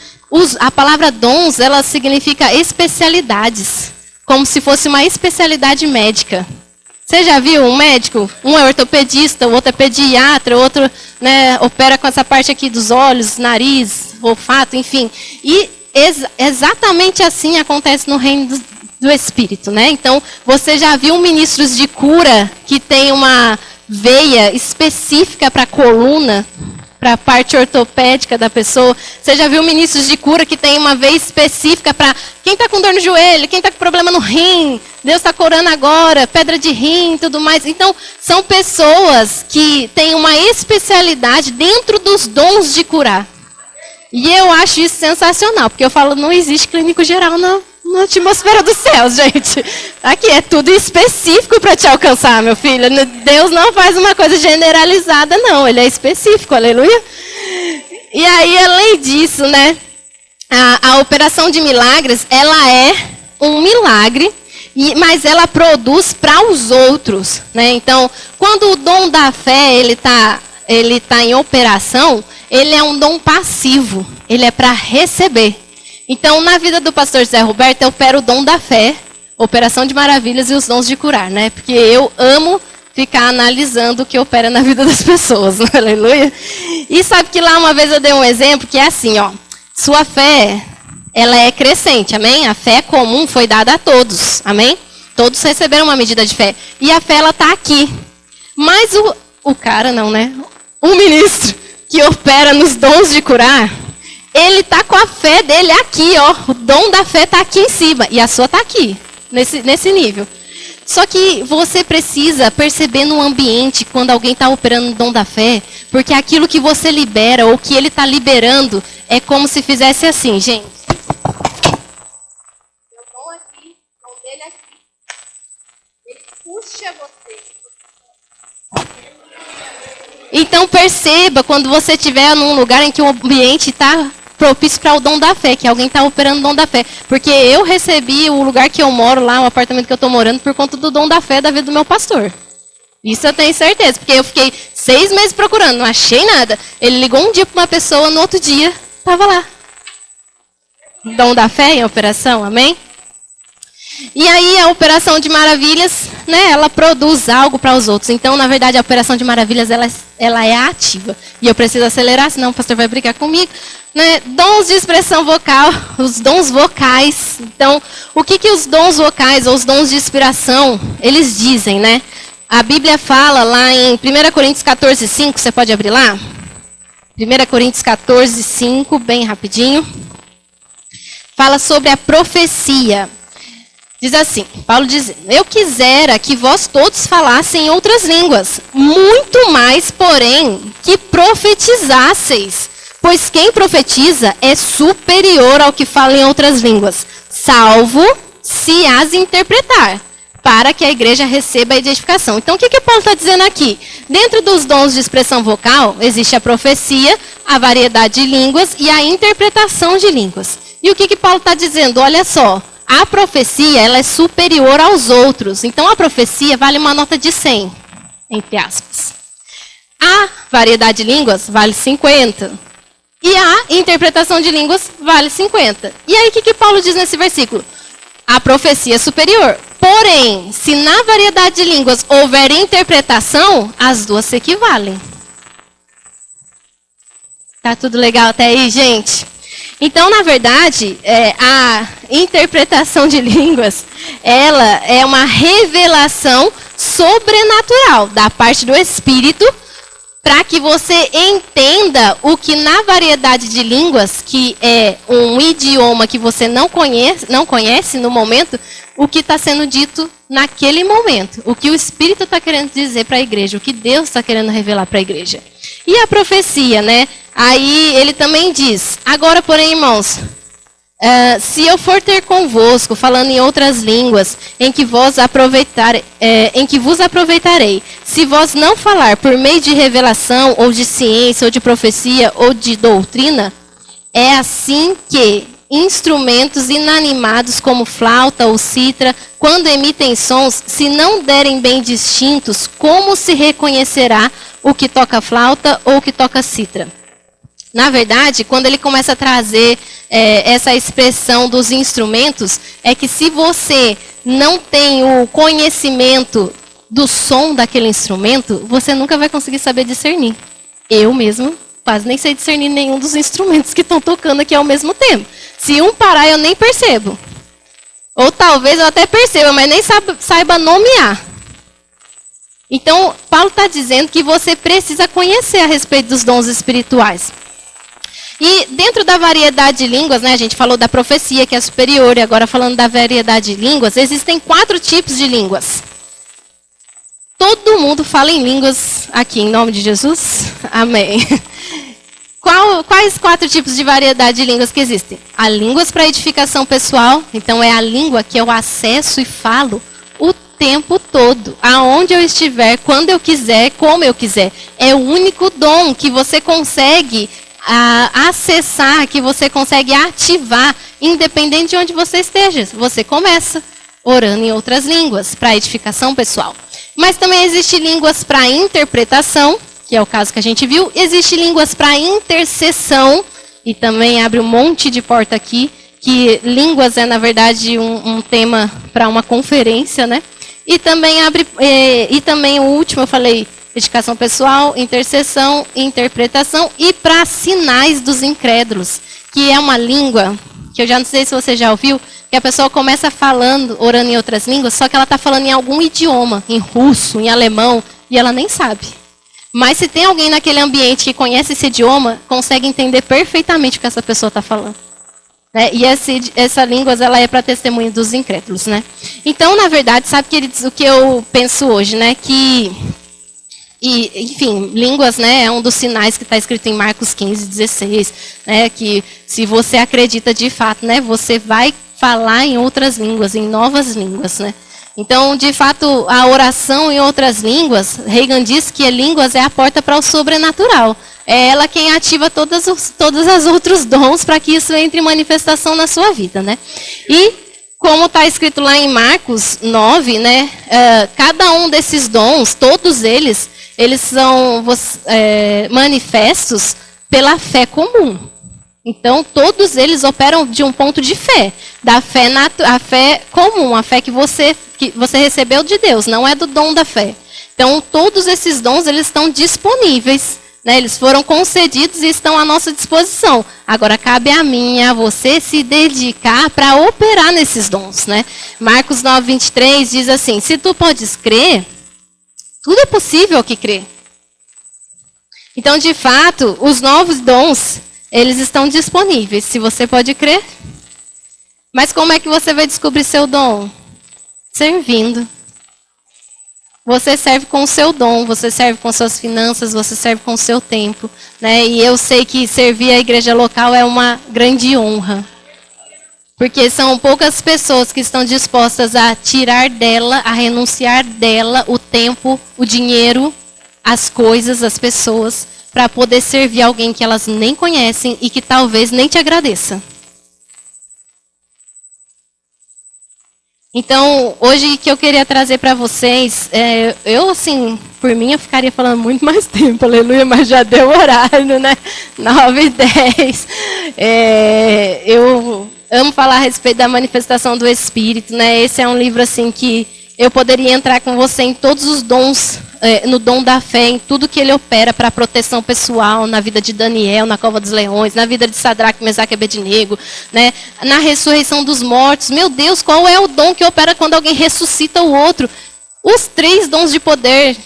a palavra dons, ela significa especialidades, como se fosse uma especialidade médica. Você já viu um médico? Um é ortopedista, o outro é pediatra, o outro, né, opera com essa parte aqui dos olhos, nariz, olfato, enfim. E exatamente assim acontece no reino do Espírito, né? Então, você já viu ministros de cura que tem uma veia específica para a coluna, para a parte ortopédica da pessoa? Você já viu ministros de cura que tem uma veia específica para quem está com dor no joelho, quem está com problema no rim? Deus está curando agora, pedra de rim e tudo mais. Então, são pessoas que têm uma especialidade dentro dos dons de curar. E eu acho isso sensacional, porque eu falo, não existe clínico geral na atmosfera dos céus, gente. Aqui é tudo específico para te alcançar, meu filho. Deus não faz uma coisa generalizada, não. Ele é específico, aleluia. E aí, além disso, né, a operação de milagres, ela é um milagre, mas ela produz para os outros, né? Então, quando o dom da fé ele tá em operação, ele é um dom passivo, ele é para receber. Então, na vida do pastor Zé Roberto, eu opero o dom da fé, operação de maravilhas e os dons de curar, né? Porque eu amo ficar analisando o que opera na vida das pessoas, aleluia. E sabe que lá uma vez eu dei um exemplo que é assim, ó, sua fé, ela é crescente, amém? A fé comum foi dada a todos, amém? Todos receberam uma medida de fé. E a fé, ela está aqui. Mas o cara não, né? O ministro que opera nos dons de curar, ele está com a fé dele aqui, ó. O dom da fé está aqui em cima. E a sua está aqui, nesse nível. Só que você precisa perceber no ambiente quando alguém está operando o dom da fé, porque aquilo que você libera ou que ele está liberando é como se fizesse assim, gente. Eu dou aqui, o dom dele aqui. Ele puxa você. Então perceba quando você estiver num lugar em que o ambiente está propício para o dom da fé, que alguém está operando o dom da fé. Porque eu recebi o lugar que eu moro lá, o apartamento que eu estou morando, por conta do dom da fé da vida do meu pastor. Isso eu tenho certeza, porque eu fiquei 6 meses procurando, não achei nada. Ele ligou um dia para uma pessoa, no outro dia, estava lá. Dom da fé em operação, amém? E aí a operação de maravilhas, né, ela produz algo para os outros. Então, na verdade, a operação de maravilhas, ela é ativa. E eu preciso acelerar, senão o pastor vai brigar comigo. Né? Dons de expressão vocal, os dons vocais. Então, o que os dons vocais ou os dons de inspiração, eles dizem, né? A Bíblia fala lá em 1 Coríntios 14, 5, você pode abrir lá? 1 Coríntios 14, 5, bem rapidinho. Fala sobre a profecia. Diz assim, Paulo diz, eu quisera que vós todos falassem em outras línguas, muito mais, porém, que profetizasseis, pois quem profetiza é superior ao que fala em outras línguas, salvo se as interpretar, para que a igreja receba a edificação. Então, o que Paulo está dizendo aqui? Dentro dos dons de expressão vocal, existe a profecia, a variedade de línguas e a interpretação de línguas. E o que Paulo está dizendo? Olha só. A profecia, ela é superior aos outros. Então, a profecia vale uma nota de 100, entre aspas. A variedade de línguas vale 50. E a interpretação de línguas vale 50. E aí o que Paulo diz nesse versículo? A profecia é superior. Porém, se na variedade de línguas houver interpretação, as duas se equivalem. Tá tudo legal até aí, gente? Então, na verdade, a interpretação de línguas, ela é uma revelação sobrenatural da parte do Espírito, para que você entenda o que na variedade de línguas, que é um idioma que você não conhece no momento, o que está sendo dito naquele momento, o que o Espírito está querendo dizer para a igreja, o que Deus está querendo revelar para a igreja. E a profecia, né? Aí ele também diz, agora, porém, irmãos, se eu for ter convosco, falando em outras línguas, em que vos aproveitarei, se vós não falar por meio de revelação, ou de ciência, ou de profecia, ou de doutrina, é assim que instrumentos inanimados como flauta ou citra, quando emitem sons, se não derem bem distintos, como se reconhecerá o que toca flauta ou o que toca citra? Na verdade, quando ele começa a trazer essa expressão dos instrumentos, é que se você não tem o conhecimento do som daquele instrumento, você nunca vai conseguir saber discernir. Eu mesmo quase nem sei discernir nenhum dos instrumentos que estão tocando aqui ao mesmo tempo. Se um parar, eu nem percebo. Ou talvez eu até perceba, mas nem saiba nomear. Então, Paulo está dizendo que você precisa conhecer a respeito dos dons espirituais. E dentro da variedade de línguas, né, a gente falou da profecia, que é superior, e agora falando da variedade de línguas, existem 4 tipos de línguas. Todo mundo fala em línguas aqui, em nome de Jesus? Amém. Quais 4 tipos de variedade de línguas que existem? Há línguas para edificação pessoal, então é a língua que eu acesso e falo o tempo todo, aonde eu estiver, quando eu quiser, como eu quiser. É o único dom que você consegue acessar, que você consegue ativar, independente de onde você esteja. Você começa orando em outras línguas, para edificação pessoal. Mas também existe línguas para interpretação, que é o caso que a gente viu. Existe línguas para intercessão, e também abre um monte de porta aqui, que línguas é, na verdade, um tema para uma conferência, né? E também o último, eu falei, edificação pessoal, intercessão, interpretação e para sinais dos incrédulos, que é uma língua que eu já não sei se você já ouviu, que a pessoa começa falando, orando em outras línguas, só que ela está falando em algum idioma, em russo, em alemão, e ela nem sabe. Mas se tem alguém naquele ambiente que conhece esse idioma, consegue entender perfeitamente o que essa pessoa está falando. Né? E essa língua, ela é para testemunho dos incrédulos, né? Então, na verdade, sabe, queridos, o que eu penso hoje, né? Enfim, línguas, né, é um dos sinais que está escrito em Marcos 15, 16, né, que se você acredita de fato, né, você vai falar em outras línguas, em novas línguas, né. Então, de fato, a oração em outras línguas, Reagan diz que línguas é a porta para o sobrenatural. É ela quem ativa todos os outros dons para que isso entre em manifestação na sua vida, né. E, como está escrito lá em Marcos 9, né, cada um desses dons, todos eles são manifestos pela fé comum. Então, todos eles operam de um ponto de fé. Da fé a fé comum, a fé que você recebeu de Deus, não é do dom da fé. Então, todos esses dons, eles estão disponíveis, né? Eles foram concedidos e estão à nossa disposição. Agora, cabe a mim e a você se dedicar para operar nesses dons, né? Marcos 9, 23 diz assim, se tu podes crer, tudo é possível ao que crê. Então, de fato, os novos dons, eles estão disponíveis, se você pode crer. Mas como é que você vai descobrir seu dom? Servindo. Você serve com o seu dom, você serve com suas finanças, você serve com o seu tempo, né? E eu sei que servir a igreja local é uma grande honra. Porque são poucas pessoas que estão dispostas a tirar dela, a renunciar dela o tempo, o dinheiro, as coisas, as pessoas, para poder servir alguém que elas nem conhecem e que talvez nem te agradeça. Então, hoje que eu queria trazer para vocês, eu assim, por mim eu ficaria falando muito mais tempo, aleluia, mas já deu horário, né? 9h10. Eu amo falar a respeito da manifestação do Espírito, né? Esse é um livro assim que eu poderia entrar com você em todos os dons, no dom da fé, em tudo que ele opera para a proteção pessoal, na vida de Daniel, na cova dos leões, na vida de Sadraque, Mesaque e Abednego, né? Na ressurreição dos mortos. Meu Deus, qual é o dom que opera quando alguém ressuscita o outro? Os 3 dons de poder,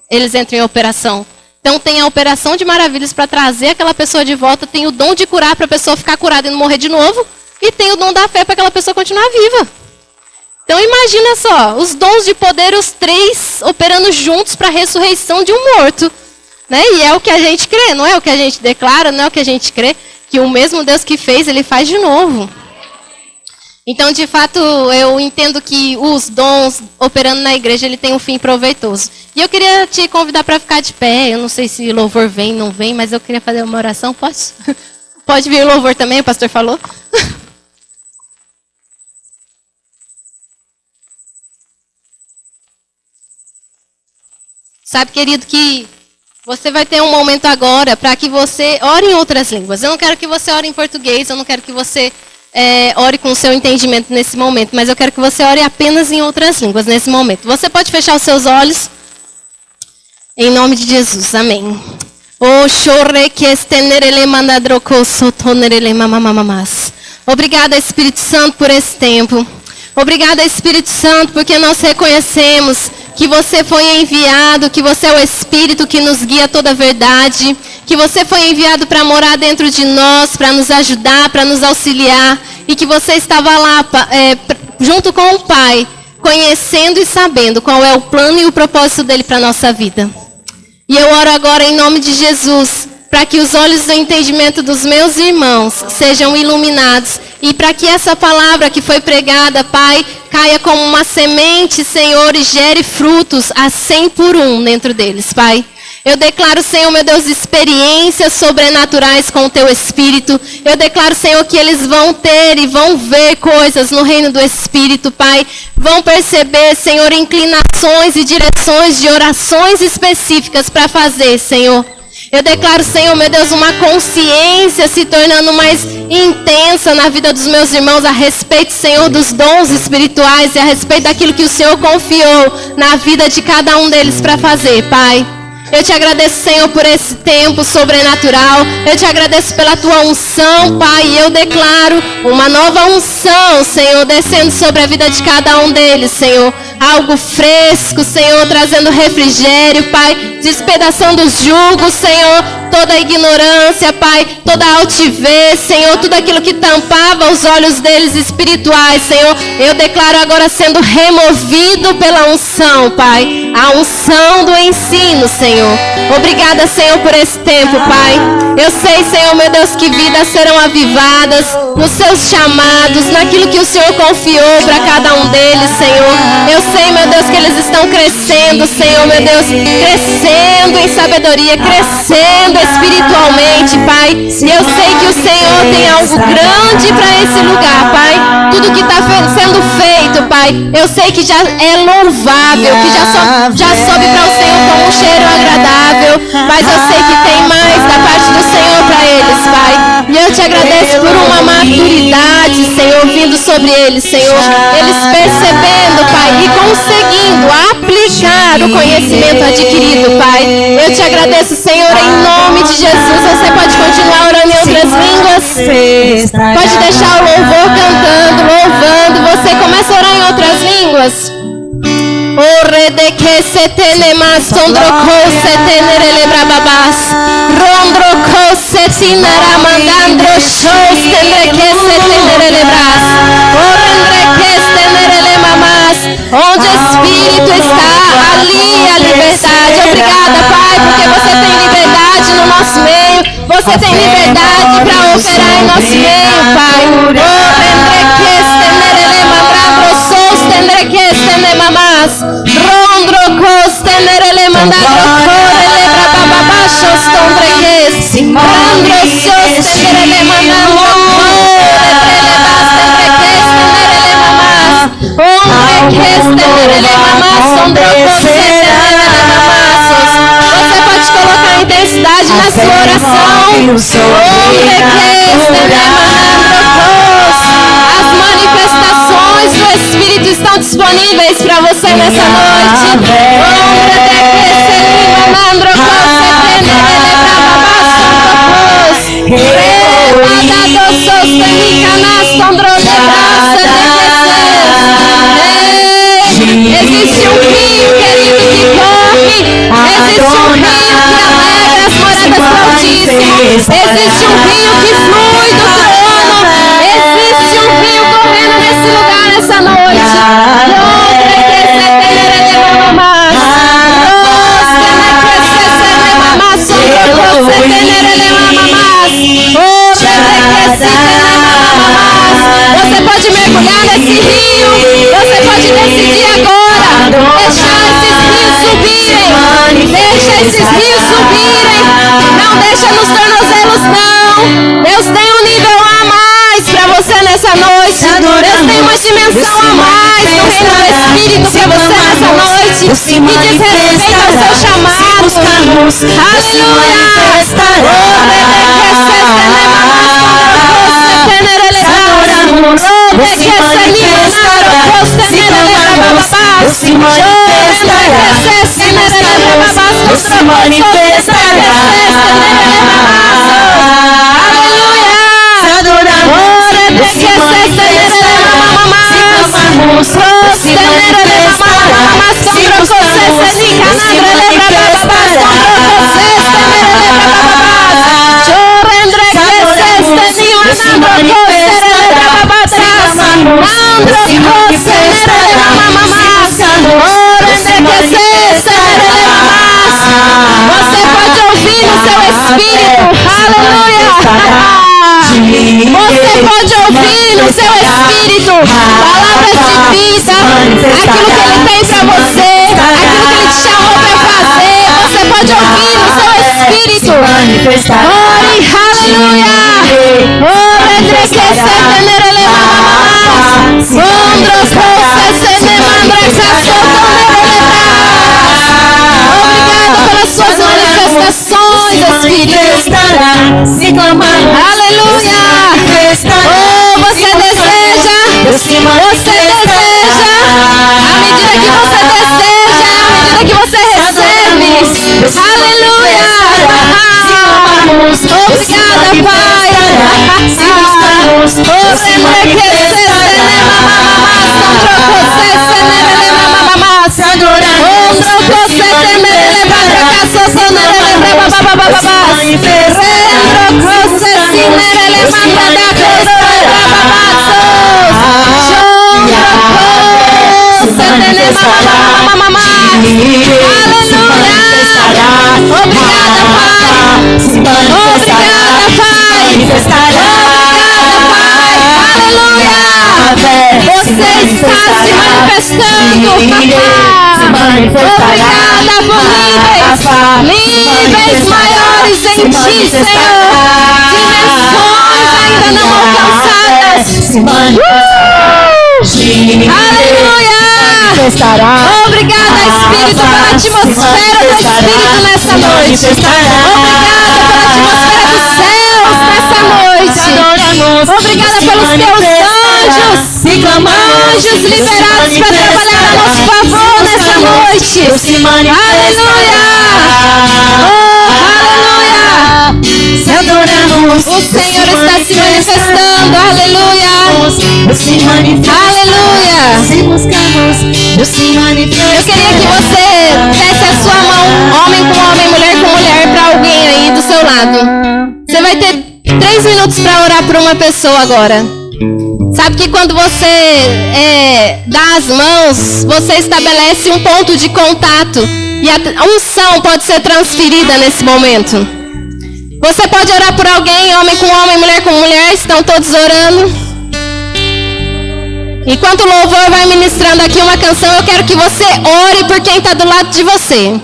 eles entram em operação. Então tem a operação de maravilhas para trazer aquela pessoa de volta, tem o dom de curar para a pessoa ficar curada e não morrer de novo, e tem o dom da fé para aquela pessoa continuar viva. Então imagina só, os dons de poder, os 3 operando juntos para a ressurreição de um morto. Né? E é o que a gente crê, não é o que a gente declara, não é o que a gente crê, que o mesmo Deus que fez, ele faz de novo. Então, de fato, eu entendo que os dons operando na igreja, ele tem um fim proveitoso. E eu queria te convidar para ficar de pé, eu não sei se louvor vem, não vem, mas eu queria fazer uma oração, pode? Pode vir o louvor também, o pastor falou? Sabe, querido, que você vai ter um momento agora para que você ore em outras línguas. Eu não quero que você ore em português, eu não quero que você ore com o seu entendimento nesse momento, mas eu quero que você ore apenas em outras línguas nesse momento. Você pode fechar os seus olhos? Em nome de Jesus, amém. Obrigada, Espírito Santo, por esse tempo. Obrigada, Espírito Santo, porque nós reconhecemos que você foi enviado, que você é o Espírito que nos guia a toda a verdade, que você foi enviado para morar dentro de nós, para nos ajudar, para nos auxiliar, e que você estava lá junto com o Pai, conhecendo e sabendo qual é o plano e o propósito dele para a nossa vida. E eu oro agora em nome de Jesus, para que os olhos do entendimento dos meus irmãos sejam iluminados e para que essa palavra que foi pregada, Pai, caia como uma semente, Senhor, e gere frutos a 100 por 1 dentro deles, Pai. Eu declaro, Senhor, meu Deus, experiências sobrenaturais com o Teu Espírito. Eu declaro, Senhor, que eles vão ter e vão ver coisas no reino do Espírito, Pai. Vão perceber, Senhor, inclinações e direções de orações específicas para fazer, Senhor. Eu declaro, Senhor, meu Deus, uma consciência se tornando mais intensa na vida dos meus irmãos a respeito, Senhor, dos dons espirituais e a respeito daquilo que o Senhor confiou na vida de cada um deles para fazer, Pai. Eu te agradeço, Senhor, por esse tempo sobrenatural. Eu te agradeço pela tua unção, Pai. E eu declaro uma nova unção, Senhor, descendo sobre a vida de cada um deles, Senhor. Algo fresco, Senhor, trazendo refrigério, Pai. Despedaçando os julgos, Senhor. Toda a ignorância, Pai. Toda a altivez, Senhor. Tudo aquilo que tampava os olhos deles espirituais, Senhor. Eu declaro agora sendo removido pela unção, Pai. A unção do ensino, Senhor. Obrigada, Senhor, por esse tempo, Pai. Eu sei, Senhor, meu Deus, que vidas serão avivadas nos seus chamados, naquilo que o Senhor confiou para cada um deles, Senhor. Eu sei, meu Deus, que eles estão crescendo, Senhor, meu Deus, crescendo em sabedoria, crescendo espiritualmente, Pai. E eu sei que o Senhor tem algo grande para esse lugar, Pai. Tudo que está sendo feito, Pai, eu sei que já é louvável, que já sobe para o Senhor como um cheiro agradável, mas eu sei que tem mais da parte do Senhor para eles, Pai. E eu te agradeço por uma maturidade, Senhor, vindo sobre eles, Senhor. Eles percebendo, Pai, e conseguindo aplicar o conhecimento adquirido, Pai. Eu te agradeço, Senhor, em nome de Jesus. Você pode continuar orando em outras línguas. Pode deixar o louvor cantando, louvando. Você começa a orar em outras línguas. Ore de que se tenemas sondroco se tenere brababas rondroco se tinara mandandro shows tendre que se tenere bras orendre que se tenere mamás. Onde o Espírito está, ali a liberdade. Obrigada, Pai, porque você tem liberdade no nosso meio. Você tem liberdade para operar em nosso meio, Pai. Orendre que se tenere mamandro shows tendre que se tenere mamás. Rondrocos tenere mandandro corele brabababachos tombreques. Rondrocos tenere mandandro corele bas tendreques tenere mamás. acontecerá. Você pode colocar intensidade na sua oração. As manifestações do Espírito estão disponíveis para você nessa noite. Existe um rio, querido, que corre. Existe um rio que alegra as moradas do Altíssimo. Existe um rio que flui do trono. Existe um rio correndo nesse lugar nessa noite. Você pode mergulhar nesse rio. Você pode decidir agora. Deixar esses rios subirem. Deixa esses rios subirem. Não deixa nos tornozelos, não. Deus tem um nível a mais para você nessa noite. Deus tem uma dimensão a mais no reino do Espírito para você nessa noite. E diz respeito ao seu chamado. Aleluia. Se manifestará. Você pode ouvir no seu espírito, aleluia. Você pode ouvir no seu espírito palavras de vida, aquilo que Ele tem para você, aquilo que Ele te chamou para fazer. Você pode ouvir no seu espírito. Ore, aleluia. Obrigado pelas suas manifestações, Espírito. Aleluia. Oh, você deseja. Você deseja. À medida que você deseja, à medida que você recebe. Aleluia. Obrigada, Pai. Obrigada por níveis maiores em ti, Senhor. Dimensões ainda não alcançadas. Aleluia. Obrigada, Espírito, pela atmosfera do Espírito nessa noite. Obrigada pela atmosfera dos céus nessa noite. Obrigada pelos teus anjos liberados para trabalhar a nosso favor nessa noite. Aleluia. Aleluia. O Senhor está se manifestando. Aleluia. Aleluia. Eu queria que você desse a sua mão, homem com homem, mulher com mulher, para alguém aí do seu lado. Você vai ter 3 minutos para orar por uma pessoa agora. Sabe que quando você dá as mãos, você estabelece um ponto de contato e a unção pode ser transferida nesse momento. Você pode orar por alguém, homem com homem, mulher com mulher, estão todos orando. Enquanto o louvor vai ministrando aqui uma canção, eu quero que você ore por quem está do lado de você.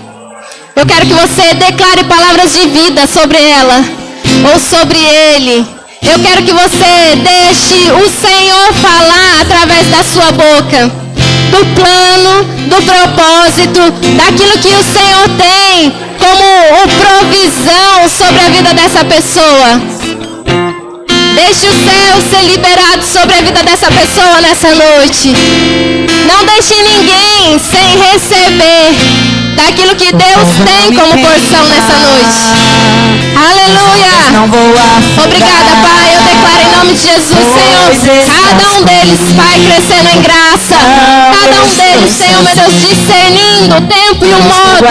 Eu quero que você declare palavras de vida sobre ela ou sobre ele. Eu quero que você deixe o Senhor falar através da sua boca. do plano, do propósito, daquilo que o Senhor tem como provisão sobre a vida dessa pessoa. Deixe o céu ser liberado sobre a vida dessa pessoa nessa noite. Não deixe ninguém sem receber daquilo que Deus tem como porção nessa noite. Aleluia. Obrigada, Pai. Eu declaro em nome de Jesus, Senhor, cada um deles, Pai, crescendo em graça. Cada um deles, Senhor, meu Deus, discernindo o tempo e o modo.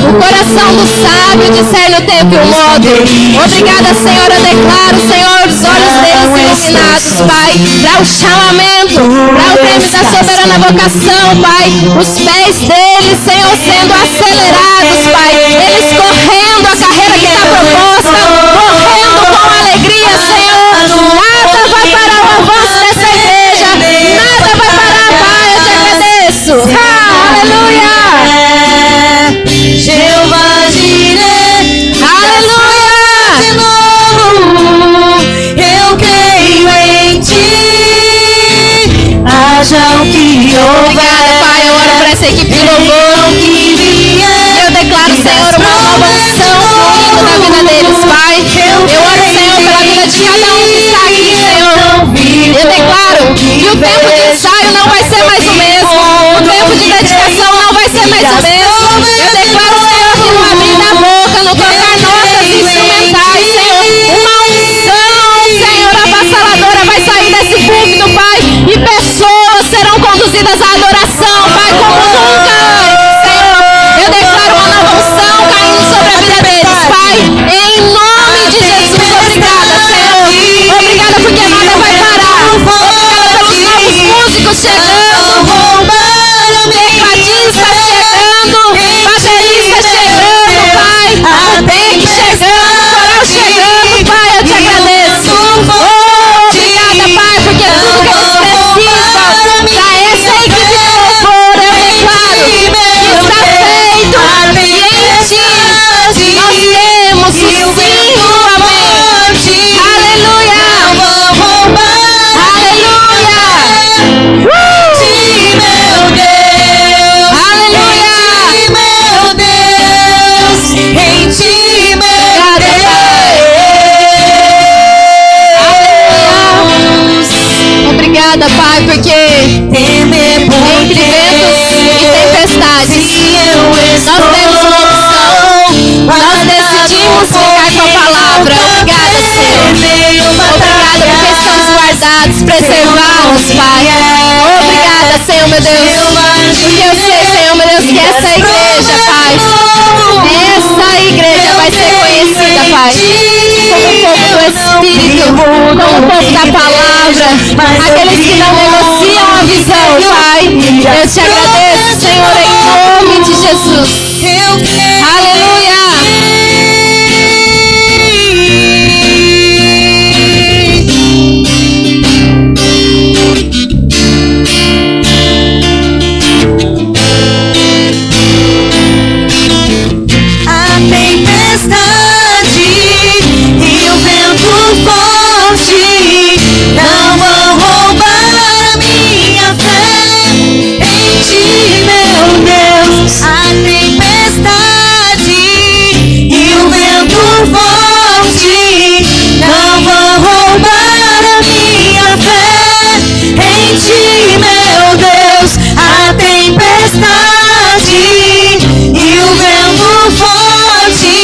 O coração do sábio discerne o tempo e o modo. Obrigada, Senhor. Eu declaro, Senhor, os olhos deles iluminados, Pai, para o chamamento, para o prêmio da soberana vocação, Pai. Os pés deles, Senhor, sendo acelerados, Pai. Eles correndo a carreira que está proposta, correndo com alegria, Senhor. Nada vai parar o avanço dessa igreja. Nada vai parar, Pai. Eu te agradeço. Aleluia. Jeová Jireh, Aleluia. de novo, eu creio em ti. Haja o que Obrigada, Pai. Eu oro por essa equipe de louvor. Eu declaro, Senhor, uma nova unção fluindo na vida deles, Pai. Eu oro, Senhor, pela vida de cada um que está aqui, Senhor. Eu declaro que o tempo de ensaio não vai ser mais o mesmo. O tempo de dedicação não vai ser mais o mesmo. Eu declaro, Senhor, que no abrir da boca, no tocar notas instrumentais, Senhor, uma unção, Senhor, avassaladora vai sair desse púlpito, Pai. E pessoas serão conduzidas à adoração, Pai, como nunca antes, Senhor. Eu declaro uma nova unção caindo sobre a vida deles, Pai. Em nome de Jesus, obrigada, Senhor. Obrigada porque nada vai parar. Obrigada pelos novos músicos chegando, tecladistas chegando, bateristas chegando, Pai. O bem chegando, coral chegando, Pai. Eu te agradeço. Obrigada, Pai, porque tudo que eles precisam para essa equipe de louvor, eu declaro que está feito. E em ti nós temos o sim do amém. Aleluia. Obrigada, Pai, porque entre ventos e tempestades nós temos uma opção. Nós decidimos ficar com a palavra. Obrigada, Senhor. Obrigada porque estamos guardados, preservados, Pai. Obrigada, Senhor, meu Deus. Porque eu sei, Senhor, meu Deus, que essa igreja, Pai, essa igreja vai ser conhecida, Pai, como o povo do Espírito, como o povo da palavra, aqueles que não negociam a visão, Pai. Eu te agradeço, Senhor, em nome de Jesus. Aleluia. A tempestade e o vento forte não vão roubar a minha fé em ti, meu Deus. A tempestade e o vento forte não vão roubar a minha fé em ti, meu Deus. A tempestade e o vento forte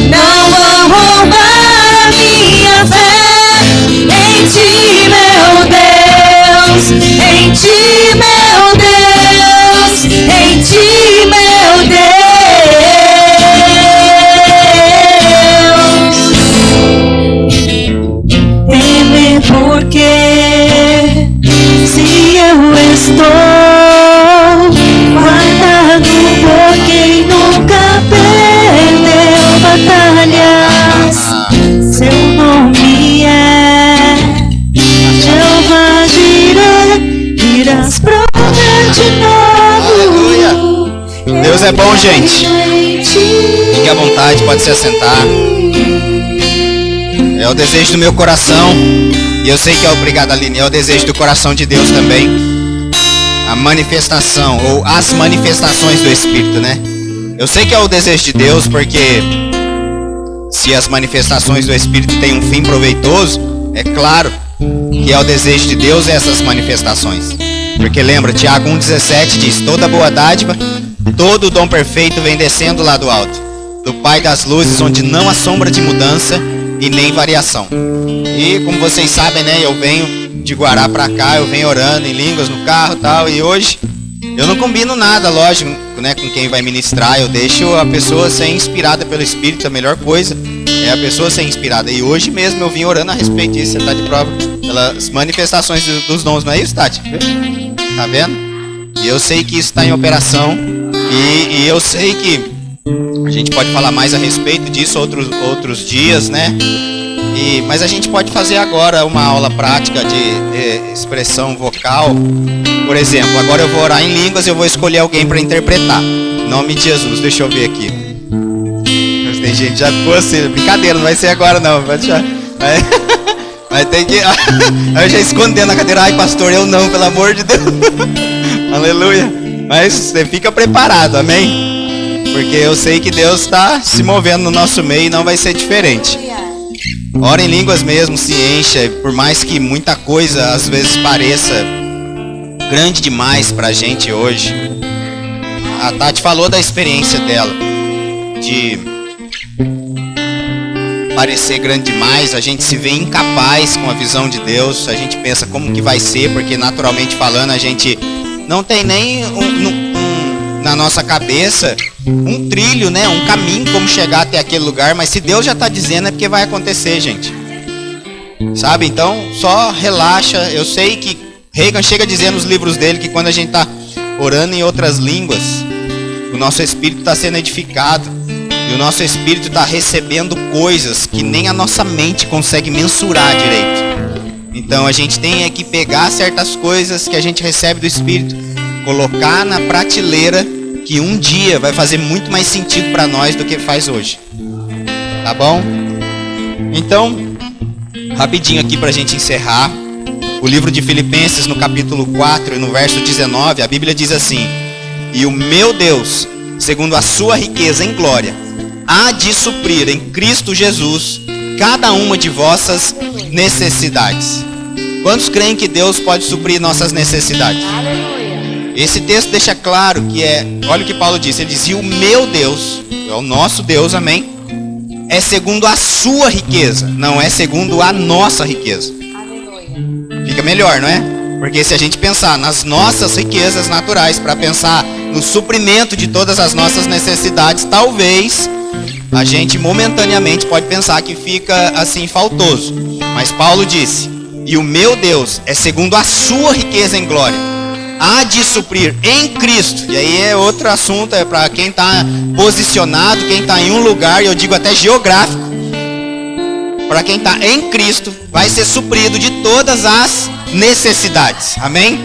não vão roubar a minha fé em ti, meu Deus. Em ti, meu Deus. Em ti, meu Deus. Temer porque se eu estou guardado por quem nunca perdeu batalhas. Seu nome é Jeová Jireh, irás prover de novo. Aleluia. Deus é bom, gente. Fique à vontade, pode se assentar. É o desejo do meu coração. E eu sei que é obrigado, Aline. É o desejo do coração de Deus também. a manifestação, ou as manifestações do Espírito, né? Eu sei que é o desejo de Deus, porque se as manifestações do Espírito têm um fim proveitoso, é claro que é o desejo de Deus essas manifestações. Porque lembra, Tiago 1,17 diz: toda boa dádiva, todo dom perfeito vem descendo lá do alto, do Pai das luzes, onde não há sombra de mudança e nem variação. E como vocês sabem, né, eu venho de Guará pra cá, eu venho orando em línguas no carro e tal, e hoje eu não combino nada, lógico, né, com quem vai ministrar. Eu deixo a pessoa ser inspirada pelo Espírito. A melhor coisa é a pessoa ser inspirada. E hoje mesmo eu vim orando a respeito disso. Você está de prova pelas manifestações dos dons, não é isso, Tati? Tá vendo? E eu sei que isso está em operação. E eu sei que a gente pode falar mais a respeito disso outros dias, né? Mas a gente pode fazer agora uma aula prática de expressão vocal. Por exemplo, agora eu vou orar em línguas e eu vou escolher alguém para interpretar. Em nome de Jesus, deixa eu ver aqui. Tem gente que já ficou assim, brincadeira, não vai ser agora não. Vai deixar. Vai ter que... Eu já escondendo a cadeira. Ai, pastor, eu não, pelo amor de Deus. Aleluia. Mas você fica preparado, amém? Porque eu sei que Deus está se movendo no nosso meio e não vai ser diferente. Ora em línguas mesmo, se encha, por mais que muita coisa às vezes pareça grande demais pra gente hoje. A Tati falou da experiência dela, de parecer grande demais, a gente se vê incapaz com a visão de Deus, a gente pensa como que vai ser, porque naturalmente falando a gente não tem nem na nossa cabeça um trilho, né, um caminho como chegar até aquele lugar, mas se Deus já está dizendo é porque vai acontecer, gente. Sabe? Então, só relaxa. Eu sei que Reagan chega a dizer nos livros dele que quando a gente está orando em outras línguas, o nosso espírito está sendo edificado e o nosso espírito está recebendo coisas que nem a nossa mente consegue mensurar direito. Então, a gente tem que pegar certas coisas que a gente recebe do Espírito, colocar na prateleira, que um dia vai fazer muito mais sentido para nós do que faz hoje. Tá bom? Então, rapidinho aqui para a gente encerrar. O livro de Filipenses, no capítulo 4 e no verso 19, a Bíblia diz assim: e o meu Deus, segundo a sua riqueza em glória, há de suprir em Cristo Jesus cada uma de vossas necessidades. Quantos creem que Deus pode suprir nossas necessidades? Esse texto deixa claro que olha o que Paulo disse, ele diz: e o meu Deus, é o nosso Deus, amém? É segundo a sua riqueza, não é segundo a nossa riqueza. Fica melhor, não é? Porque se a gente pensar nas nossas riquezas naturais, para pensar no suprimento de todas as nossas necessidades, talvez a gente momentaneamente pode pensar que fica assim faltoso. Mas Paulo disse: e o meu Deus é segundo a sua riqueza em glória, há de suprir em Cristo. E aí é outro assunto, é para quem está posicionado, quem está em um lugar, e eu digo até geográfico. Para quem está em Cristo, vai ser suprido de todas as necessidades. Amém?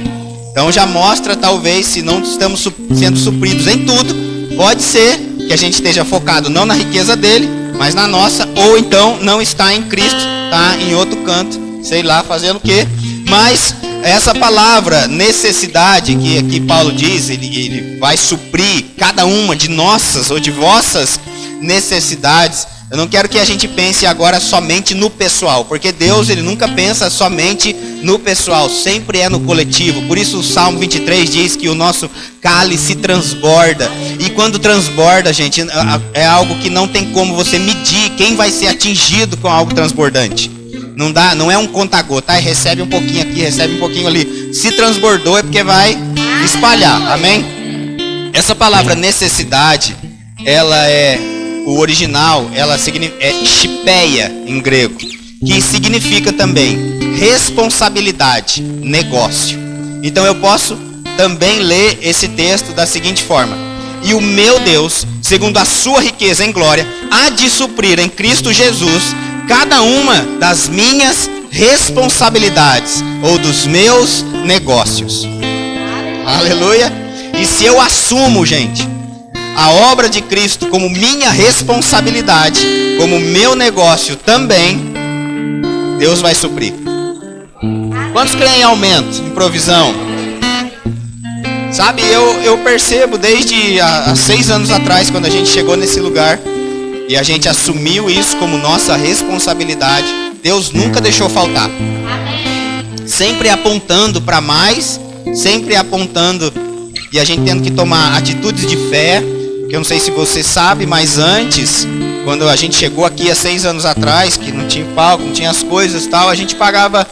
Então já mostra, talvez, se não estamos sendo supridos em tudo, pode ser que a gente esteja focado não na riqueza dele, mas na nossa, ou então não está em Cristo, está em outro canto, sei lá, fazendo o quê. Mas essa palavra necessidade que aqui Paulo diz, ele vai suprir cada uma de nossas ou de vossas necessidades. Eu não quero que a gente pense agora somente no pessoal, porque Deus, ele nunca pensa somente no pessoal, sempre é no coletivo. Por isso o Salmo 23 diz que o nosso cálice transborda. E quando transborda, gente, é algo que não tem como você medir quem vai ser atingido com algo transbordante. Não dá, não é um conta-gota, recebe um pouquinho aqui, recebe um pouquinho ali. Se transbordou é porque vai espalhar, amém? Essa palavra necessidade, ela o original, ela é shipeia em grego, que significa também responsabilidade, negócio. Então eu posso também ler esse texto da seguinte forma: e o meu Deus, segundo a sua riqueza em glória, há de suprir em Cristo Jesus cada uma das minhas responsabilidades ou dos meus negócios. Aleluia. E se eu assumo, gente, a obra de Cristo como minha responsabilidade, como meu negócio também, Deus vai suprir. Quantos creem em aumento, em provisão? Sabe, eu percebo desde há 6 anos atrás, quando a gente chegou nesse lugar e a gente assumiu isso como nossa responsabilidade, Deus nunca deixou faltar. Sempre apontando para mais, sempre apontando, e a gente tendo que tomar atitudes de fé, que eu não sei se você sabe, mas antes, quando a gente chegou aqui há 6 anos atrás, que não tinha palco, não tinha as coisas e tal, a gente pagava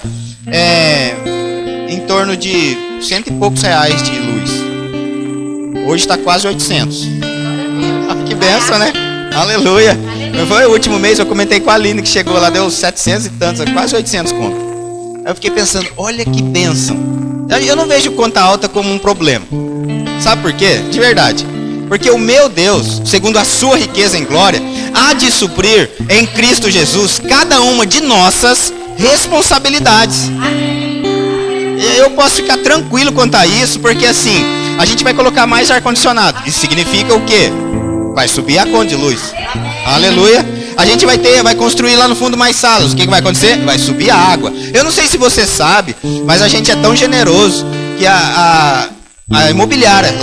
em torno de 100 e poucos reais de luz. Hoje está quase 800. Que benção, né? Aleluia. Foi o último mês, eu comentei com a Aline que chegou lá, deu 700 e tantos, quase 800 conto. Aí eu fiquei pensando, olha que benção. Eu não vejo conta alta como um problema. Sabe por quê? De verdade. Porque o meu Deus, segundo a sua riqueza em glória, há de suprir em Cristo Jesus cada uma de nossas responsabilidades. Eu posso ficar tranquilo quanto a isso, porque assim, a gente vai colocar mais ar-condicionado. Isso significa o quê? Vai subir a conta de luz. Aleluia. A gente vai construir lá no fundo mais salas. O que vai acontecer? Vai subir a água. Eu não sei se você sabe, mas a gente é tão generoso que a imobiliária,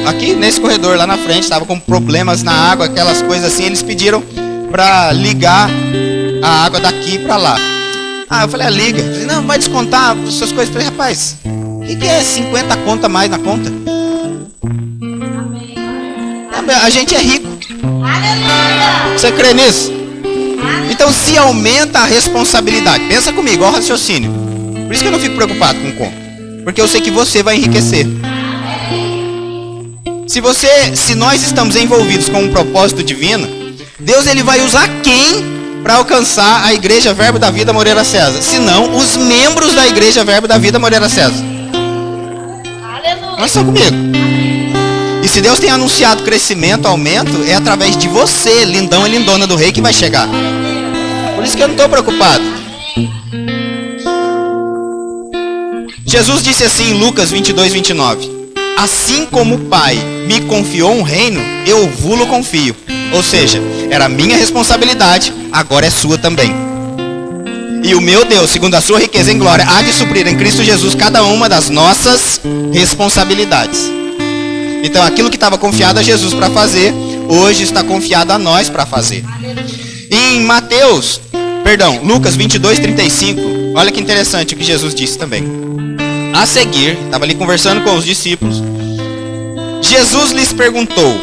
aqui nesse corredor, lá na frente, estava com problemas na água, aquelas coisas assim, eles pediram para ligar a água daqui para lá. Eu falei, liga. Eu falei, não, vai descontar essas coisas. Eu falei, rapaz, o que é 50 conta mais na conta? A gente é rico. Aleluia! Você crê nisso? Então se aumenta a responsabilidade. Pensa comigo, olha o raciocínio. Por isso que eu não fico preocupado com conta. Porque eu sei que você vai enriquecer. Se nós estamos envolvidos com um propósito divino, Deus ele vai usar quem para alcançar a Igreja Verbo da Vida Moreira César? Se não, os membros da Igreja Verbo da Vida Moreira César. Aleluia. Mas estão comigo. E se Deus tem anunciado crescimento, aumento, é através de você, lindão e lindona do rei, que vai chegar. Por isso que eu não estou preocupado. Jesus disse assim em Lucas 22, 29. Assim como o Pai me confiou um reino, eu vulo confio. Ou seja, era minha responsabilidade, agora é sua também. E o meu Deus, segundo a sua riqueza em glória, há de suprir em Cristo Jesus cada uma das nossas responsabilidades. Então aquilo que estava confiado a Jesus para fazer, hoje está confiado a nós para fazer. Em Lucas 22, 35, olha que interessante o que Jesus disse também. A seguir, estava ali conversando com os discípulos, Jesus lhes perguntou: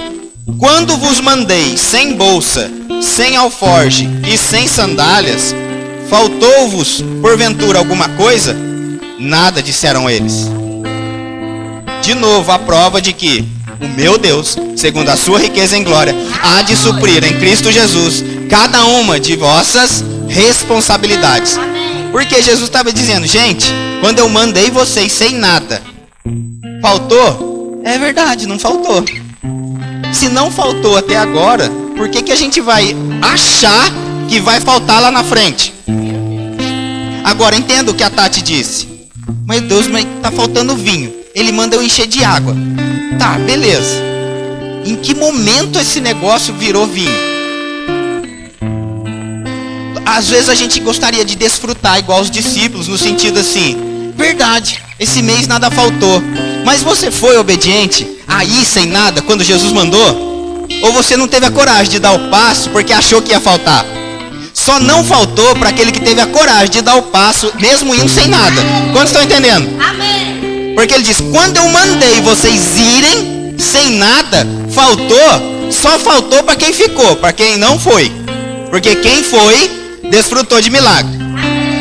quando vos mandei sem bolsa, sem alforge e sem sandálias, faltou-vos porventura alguma coisa? Nada, disseram eles. De novo, a prova de que o meu Deus, segundo a sua riqueza em glória, há de suprir em Cristo Jesus cada uma de vossas responsabilidades. Porque Jesus estava dizendo, gente, quando eu mandei vocês sem nada, faltou? É verdade, não faltou. Se não faltou até agora, por que a gente vai achar que vai faltar lá na frente? Agora, entenda o que a Tati disse. Meu Deus, mas tá faltando vinho. Ele manda eu encher de água. Tá, beleza. Em que momento esse negócio virou vinho? Às vezes a gente gostaria de desfrutar igual os discípulos, no sentido assim, verdade, esse mês nada faltou. Mas você foi obediente aí sem nada quando Jesus mandou? Ou você não teve a coragem de dar o passo porque achou que ia faltar? Só não faltou para aquele que teve a coragem de dar o passo mesmo indo sem nada. Quantos estão entendendo? Amém. Porque ele diz, quando eu mandei vocês irem sem nada, faltou, só faltou para quem ficou, para quem não foi. Porque quem foi, desfrutou de milagre.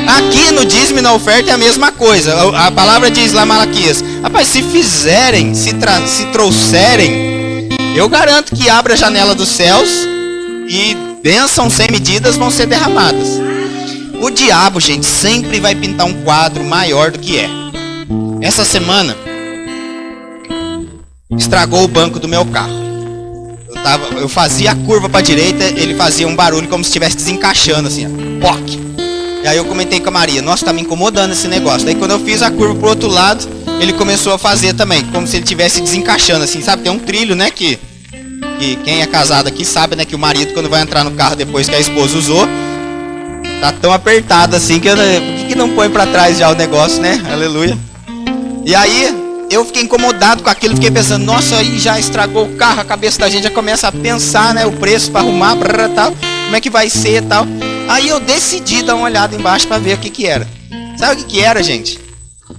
Aqui no dízimo e na oferta é a mesma coisa. A palavra diz lá, Malaquias, rapaz, se fizerem, se trouxerem, eu garanto que abre a janela dos céus e bênçãos sem medidas vão ser derramadas. O diabo, gente, sempre vai pintar um quadro maior do que é. Essa semana estragou o banco do meu carro. Eu fazia a curva para a direita, ele fazia um barulho como se estivesse desencaixando assim, ó. Poc. E aí eu comentei com a Maria, nossa, tá me incomodando esse negócio. Daí quando eu fiz a curva pro outro lado, ele começou a fazer também, como se ele estivesse desencaixando assim, sabe? Tem um trilho, né, que quem é casado aqui sabe, né, que o marido quando vai entrar no carro depois que a esposa usou, tá tão apertado assim que por que não põe para trás já o negócio, né? Aleluia. E aí eu fiquei incomodado com aquilo, fiquei pensando, nossa, aí já estragou o carro, a cabeça da gente já começa a pensar, né, o preço para arrumar, tal, como é que vai ser, tal. Aí eu decidi dar uma olhada embaixo para ver o que era. Sabe o que era, gente?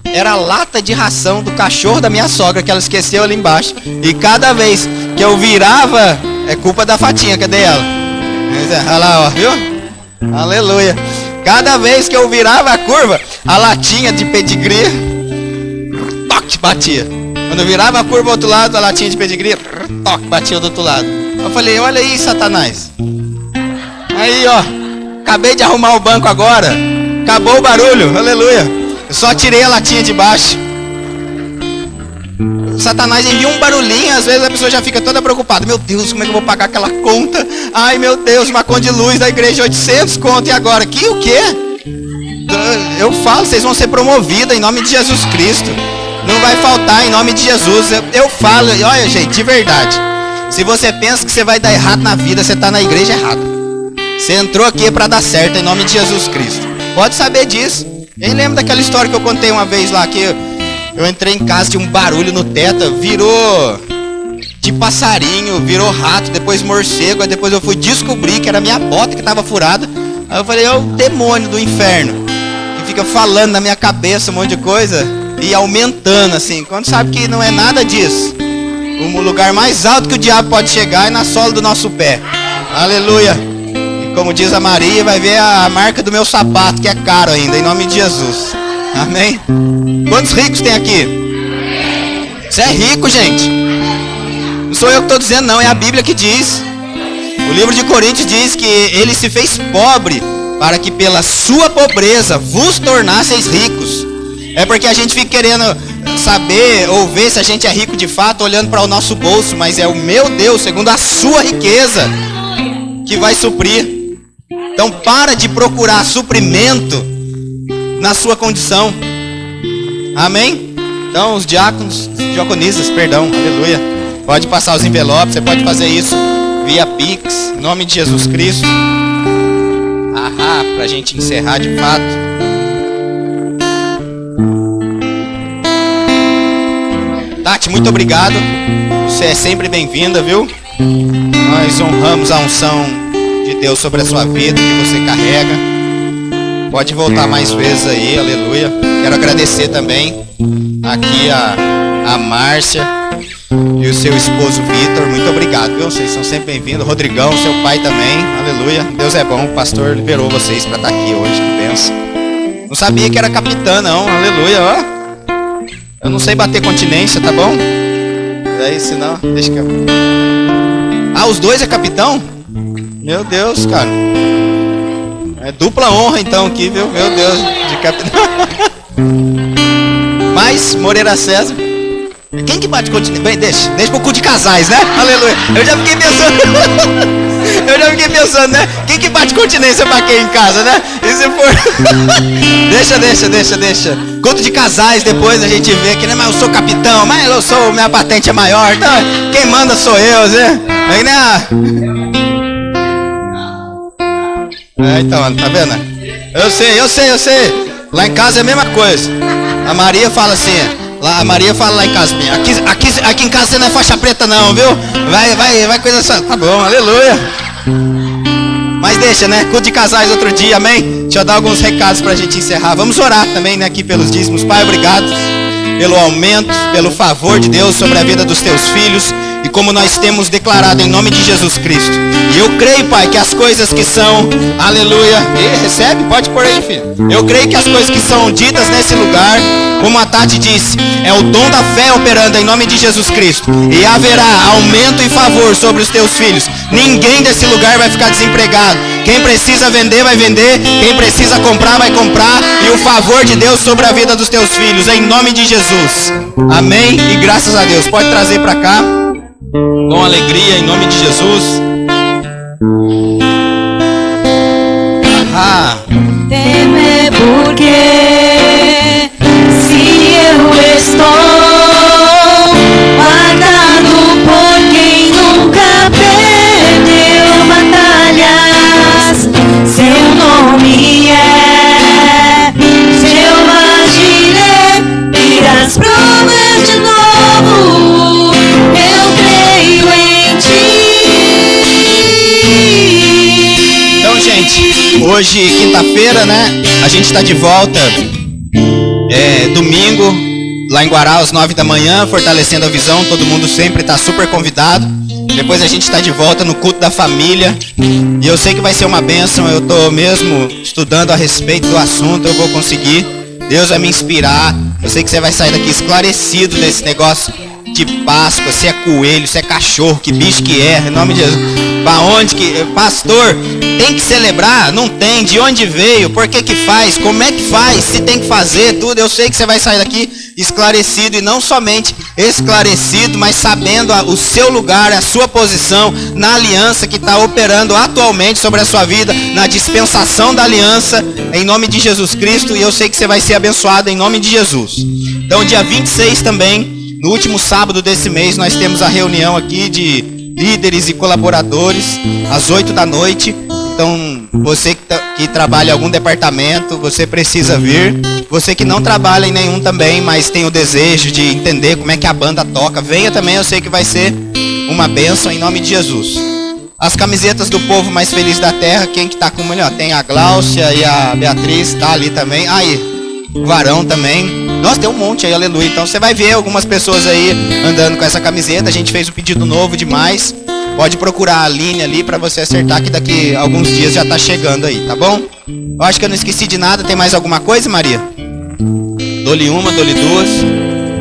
Era a lata de ração do cachorro da minha sogra, que ela esqueceu ali embaixo. E cada vez que eu virava, é culpa da Fatinha, cadê ela? Olha lá, ó, viu? Aleluia. Cada vez que eu virava a curva, a latinha de pedigree, toque, batia. Quando eu virava a curva do outro lado, a latinha de pedigree, toque, batia do outro lado. Eu falei, olha aí, Satanás. Aí, ó, acabei de arrumar o banco agora. Acabou o barulho, aleluia. Eu só tirei a latinha de baixo. O Satanás envia um barulhinho, às vezes a pessoa já fica toda preocupada. Meu Deus, como é que eu vou pagar aquela conta? Ai, meu Deus, uma conta de luz da igreja, 800 conto. E agora? O quê? Eu falo, vocês vão ser promovidos em nome de Jesus Cristo. Não vai faltar em nome de Jesus. Eu falo, olha gente, de verdade. Se você pensa que você vai dar errado na vida, você está na igreja errada. Você entrou aqui para dar certo em nome de Jesus Cristo. Pode saber disso. Quem lembra daquela história que eu contei uma vez lá, que eu entrei em casa, tinha um barulho no teto, virou de passarinho, virou rato, depois morcego, aí depois eu fui descobrir que era minha bota que estava furada. Aí eu falei, é o demônio do inferno, que fica falando na minha cabeça um monte de coisa e aumentando assim, quando sabe que não é nada disso. O lugar mais alto que o diabo pode chegar é na sola do nosso pé. Aleluia. Como diz a Maria, vai ver a marca do meu sapato, que é caro ainda, em nome de Jesus. Amém? Quantos ricos tem aqui? Você é rico, gente. Não sou eu que estou dizendo, não, é a Bíblia que diz. O livro de Coríntios diz que ele se fez pobre, para que pela sua pobreza vos tornasseis ricos. É porque a gente fica querendo saber ou ver se a gente é rico de fato, olhando para o nosso bolso, mas é o meu Deus, segundo a sua riqueza, que vai suprir. Então para de procurar suprimento na sua condição. Amém? Então os diáconos, diaconisas, perdão, aleluia. Pode passar os envelopes, você pode fazer isso via Pix, em nome de Jesus Cristo. Pra gente encerrar de fato. Tati, muito obrigado. Você é sempre bem-vinda, viu? Nós honramos a unção de Deus sobre a sua vida, que você carrega. Pode voltar mais vezes aí, aleluia. Quero agradecer também aqui a Márcia e o seu esposo Vitor. Muito obrigado, viu? Vocês são sempre bem-vindos. Rodrigão, seu pai também, aleluia. Deus é bom, o pastor liberou vocês para estar aqui hoje, que benção. Não sabia que era capitã, não, aleluia, ó. Eu não sei bater continência, tá bom? Aí, senão, deixa que eu... os dois é capitão? Meu Deus, cara. É dupla honra então aqui, viu? Meu Deus, de capitão. Mas, Moreira César. Quem que bate continência? Bem, deixa pro cu de casais, né? Aleluia. Eu já fiquei pensando, né? Quem que bate continência pra quem em casa, né? E se for... deixa. Culto de casais, depois a gente vê que, né? Mas eu sou capitão, mas eu sou, minha patente é maior, então quem manda sou eu, né? Aí, né? Então, tá vendo? Eu sei. Lá em casa é a mesma coisa. A Maria fala assim, a Maria fala lá em casa, aqui em casa você não é faixa preta não, viu? Vai coisa só. Tá bom, aleluia. Mas deixa, né? Culto de casais outro dia, amém? Deixa eu dar alguns recados pra gente encerrar. Vamos orar também, né? Aqui pelos dízimos. Pai, obrigado pelo aumento, pelo favor de Deus sobre a vida dos teus filhos. E como nós temos declarado em nome de Jesus Cristo. E eu creio, Pai, que as coisas que são, aleluia, recebe, pode pôr aí, filho. Eu creio que as coisas que são ditas nesse lugar, como a Tati disse, é o dom da fé operando em nome de Jesus Cristo. E haverá aumento e favor sobre os teus filhos. Ninguém desse lugar vai ficar desempregado. Quem precisa vender, vai vender. Quem precisa comprar, vai comprar. E o favor de Deus sobre a vida dos teus filhos, em nome de Jesus. Amém e graças a Deus. Pode trazer para cá. Com alegria, em nome de Jesus. Teme porque se eu estou guardado por quem nunca perdeu batalhas, seu nome é Jeová Jireh, e as provas de Hoje, quinta-feira, né? A gente está de volta. Domingo, lá em Guará, às 9 da manhã, fortalecendo a visão. Todo mundo sempre está super convidado. Depois a gente está de volta no culto da família. E eu sei que vai ser uma bênção. Eu estou mesmo estudando a respeito do assunto. Eu vou conseguir. Deus vai me inspirar. Eu sei que você vai sair daqui esclarecido desse negócio de Páscoa, se é coelho, se é cachorro, que bicho que é, em nome de Jesus. Pra onde que, pastor, tem que celebrar? Não tem, de onde veio, por que que faz, como é que faz, se tem que fazer, tudo. Eu sei que você vai sair daqui esclarecido, e não somente esclarecido, mas sabendo o seu lugar, a sua posição na aliança que está operando atualmente sobre a sua vida, na dispensação da aliança, em nome de Jesus Cristo. E eu sei que você vai ser abençoado em nome de Jesus. Então, dia 26 também, no último sábado desse mês, nós temos a reunião aqui de líderes e colaboradores, às 8 da noite. Então, você que trabalha em algum departamento, você precisa vir. Você que não trabalha em nenhum também, mas tem o desejo de entender como é que a banda toca, venha também, eu sei que vai ser uma bênção em nome de Jesus. As camisetas do povo mais feliz da terra, quem que tá com melhor? Tem a Gláucia e a Beatriz, tá ali também. Aí, o Varão também. Nossa, tem um monte aí, aleluia. Então você vai ver algumas pessoas aí andando com essa camiseta. A gente fez um pedido novo demais. Pode procurar a Aline ali pra você acertar, que daqui a alguns dias já tá chegando aí, tá bom? Eu acho que eu não esqueci de nada. Tem mais alguma coisa, Maria? Dou-lhe uma, dou-lhe duas.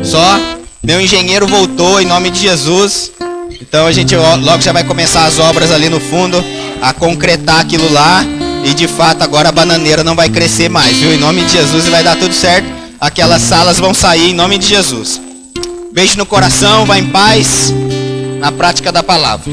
Só. Meu engenheiro voltou em nome de Jesus. Então a gente logo já vai começar as obras ali no fundo, a concretar aquilo lá. E de fato agora a bananeira não vai crescer mais, viu? Em nome de Jesus, e vai dar tudo certo. Aquelas salas vão sair em nome de Jesus. Beijo no coração, vá em paz, na prática da palavra.